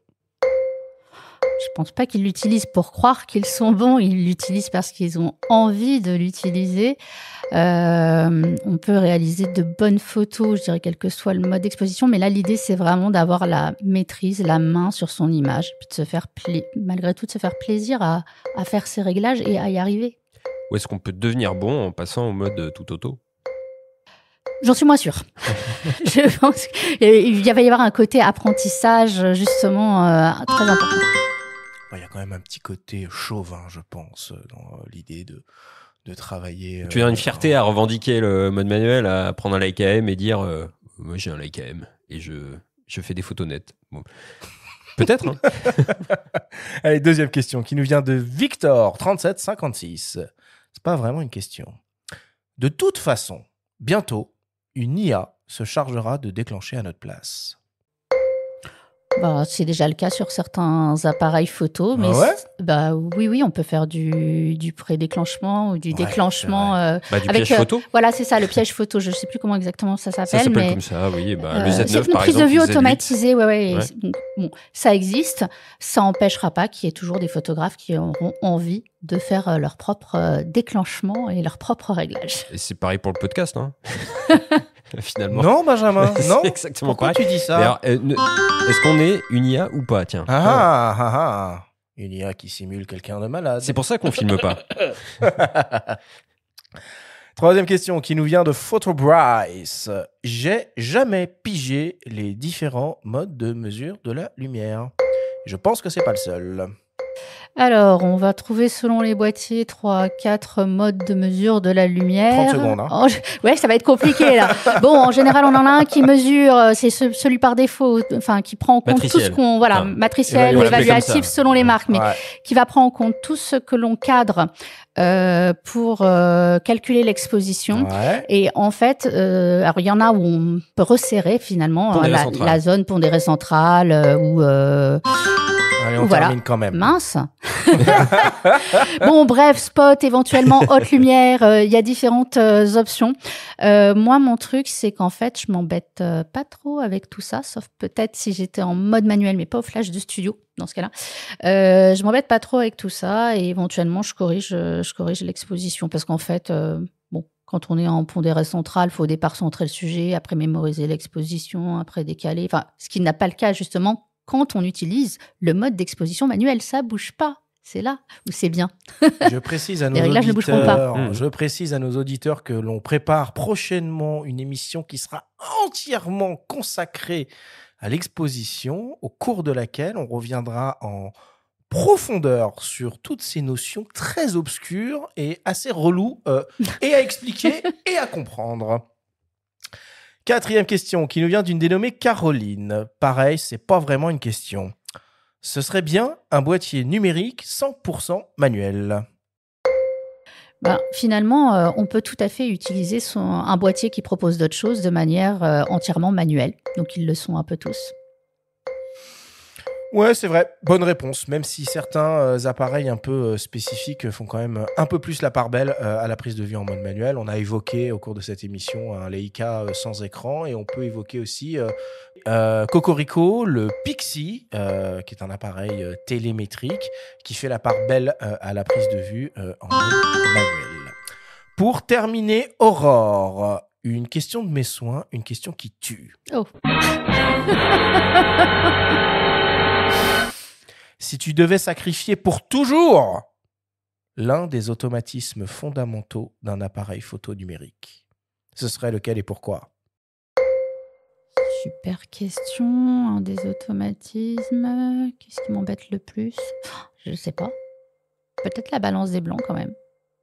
Je pense pas qu'ils l'utilisent pour croire qu'ils sont bons, ils l'utilisent parce qu'ils ont envie de l'utiliser. On peut réaliser de bonnes photos, je dirais, quel que soit le mode d'exposition, mais là, l'idée, c'est vraiment d'avoir la maîtrise, la main sur son image, puis de se faire malgré tout, de se faire plaisir à faire ses réglages et à y arriver. Ou est-ce qu'on peut devenir bon en passant au mode tout auto ? J'en suis moins sûre. Je pense qu'il va y avoir un côté apprentissage, justement, très important. Il y a quand même un petit côté chauvin, je pense, dans l'idée de travailler. Tu as une fierté à revendiquer le mode manuel, à prendre un Leica M et dire moi j'ai un Leica M et je fais des photos nettes. Bon. Peut-être. Hein. Allez, deuxième question qui nous vient de Victor 3756. C'est pas vraiment une question. De toute façon, bientôt, une IA se chargera de déclencher à notre place. C'est déjà le cas sur certains appareils photo, mais oui, on peut faire du pré-déclenchement ou du déclenchement du piège photo. Voilà, c'est ça, le piège photo. Je ne sais plus comment exactement ça s'appelle. Ça s'appelle comme ça, oui. Le Z9 par exemple. Prise de vue automatisée, ouais. Bon, ça existe. Ça n'empêchera pas qu'il y ait toujours des photographes qui auront envie de faire leur propre déclenchement et leur propre réglage. Et c'est pareil pour le podcast, hein. Finalement. Non, Benjamin, non. C'est exactement Pourquoi pareil. Tu dis ça? Alors, est-ce qu'on est une IA ou pas? Tiens. Une IA qui simule quelqu'un de malade. C'est pour ça qu'on filme pas. Troisième question qui nous vient de Photobryce. J'ai jamais pigé les différents modes de mesure de la lumière. Je pense que c'est pas le seul. Alors, on va trouver selon les boîtiers 3 à 4 modes de mesure de la lumière. 30 secondes. Hein. Ouais, ça va être compliqué là. Bon, en général, on en a un qui mesure, c'est celui par défaut, enfin qui prend en compte Matriciel. tout ce qu'on, voilà, matriciel, évaluatif selon les marques, mais qui va prendre en compte tout ce que l'on cadre pour calculer l'exposition. Ouais. Et en fait, alors il y en a où on peut resserrer finalement la zone pondérée centrale ou Allez, on termine quand même. Mince. Bon, bref, spot, éventuellement haute lumière, il y a différentes options. Moi, mon truc, c'est qu'en fait, je m'embête pas trop avec tout ça, sauf peut-être si j'étais en mode manuel, mais pas au flash de studio, dans ce cas-là. Je m'embête pas trop avec tout ça et éventuellement, je corrige l'exposition parce qu'en fait, quand on est en pondéré central, il faut au départ centrer le sujet, après mémoriser l'exposition, après décaler. Enfin, ce qui n'a pas le cas, justement, quand on utilise le mode d'exposition manuel. Ça bouge pas. C'est là où c'est bien. Je précise à nos auditeurs que l'on prépare prochainement une émission qui sera entièrement consacrée à l'exposition, au cours de laquelle on reviendra en profondeur sur toutes ces notions très obscures et assez reloues et à expliquer et à comprendre. Quatrième question qui nous vient d'une dénommée Caroline. Pareil, c'est pas vraiment une question. Ce serait bien un boîtier numérique 100% manuel. Finalement, on peut tout à fait utiliser un boîtier qui propose d'autres choses de manière entièrement manuelle. Donc, ils le sont un peu tous. Ouais, c'est vrai. Bonne réponse. Même si certains appareils un peu spécifiques font quand même un peu plus la part belle à la prise de vue en mode manuel. On a évoqué au cours de cette émission un Leica sans écran et on peut évoquer aussi Cocorico, le Pixie, qui est un appareil télémétrique qui fait la part belle à la prise de vue en mode manuel. Pour terminer, Aurore, une question de mes soins, une question qui tue. Oh. Si tu devais sacrifier pour toujours l'un des automatismes fondamentaux d'un appareil photo numérique, ce serait lequel et pourquoi ? Super question. Un des automatismes. Qu'est-ce qui m'embête le plus ? Je ne sais pas. Peut-être la balance des blancs quand même.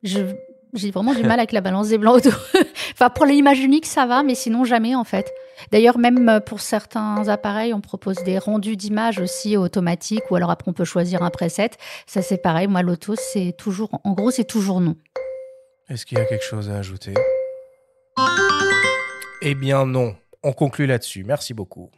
J'ai vraiment du mal avec la balance des blancs. Enfin, pour l'image unique, ça va, mais sinon jamais en fait. D'ailleurs, même pour certains appareils, on propose des rendus d'images aussi automatiques, ou alors après on peut choisir un preset. Ça c'est pareil, moi l'auto c'est toujours, en gros c'est toujours non. Est-ce qu'il y a quelque chose à ajouter ? Eh bien non, on conclut là-dessus. Merci beaucoup.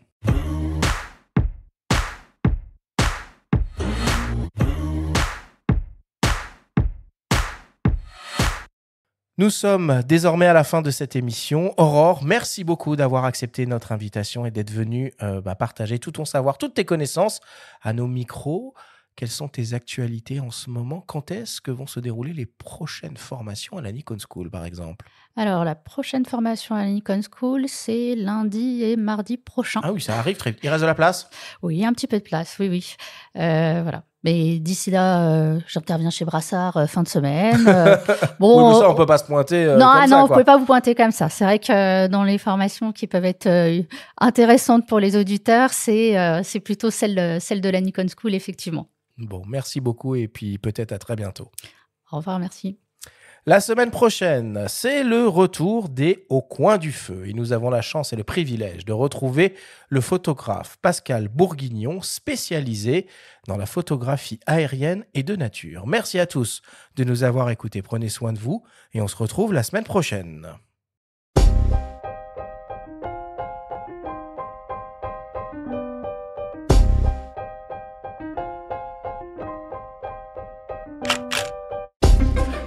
Nous sommes désormais à la fin de cette émission. Aurore, merci beaucoup d'avoir accepté notre invitation et d'être venue partager tout ton savoir, toutes tes connaissances à nos micros. Quelles sont tes actualités en ce moment ? Quand est-ce que vont se dérouler les prochaines formations à la Nikon School, par exemple ? Alors, la prochaine formation à la Nikon School, c'est lundi et mardi prochain. Ah oui, ça arrive très vite. Il reste de la place ? Oui, un petit peu de place, oui. Voilà. Mais d'ici là, j'interviens chez Brassard fin de semaine. Bon, oui, mais ça, on peut pas se pointer comme ça. Non, vous pouvez pas vous pointer comme ça. C'est vrai que dans les formations qui peuvent être intéressantes pour les auditeurs, c'est plutôt celle de la Nikon School, effectivement. Bon, merci beaucoup et puis peut-être à très bientôt. Au revoir, merci. La semaine prochaine, c'est le retour des Au coin du feu. Et nous avons la chance et le privilège de retrouver le photographe Pascal Bourguignon, spécialisé dans la photographie aérienne et de nature. Merci à tous de nous avoir écoutés. Prenez soin de vous et on se retrouve la semaine prochaine.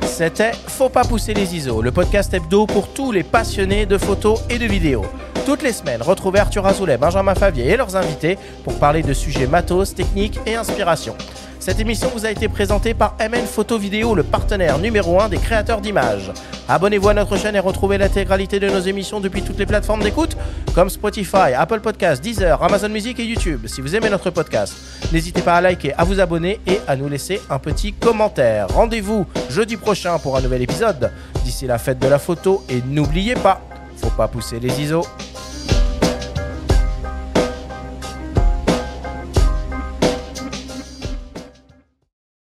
C'était Faut pas pousser les ISO, le podcast hebdo pour tous les passionnés de photos et de vidéos. Toutes les semaines, retrouvez Arthur Azoulay, Benjamin Favier et leurs invités pour parler de sujets matos, techniques et inspiration. Cette émission vous a été présentée par MN Photo Vidéo, le partenaire numéro 1 des créateurs d'images. Abonnez-vous à notre chaîne et retrouvez l'intégralité de nos émissions depuis toutes les plateformes d'écoute comme Spotify, Apple Podcasts, Deezer, Amazon Music et YouTube. Si vous aimez notre podcast, n'hésitez pas à liker, à vous abonner et à nous laisser un petit commentaire. Rendez-vous jeudi prochain pour un nouvel épisode. D'ici la fête de la photo et n'oubliez pas, faut pas pousser les ISO.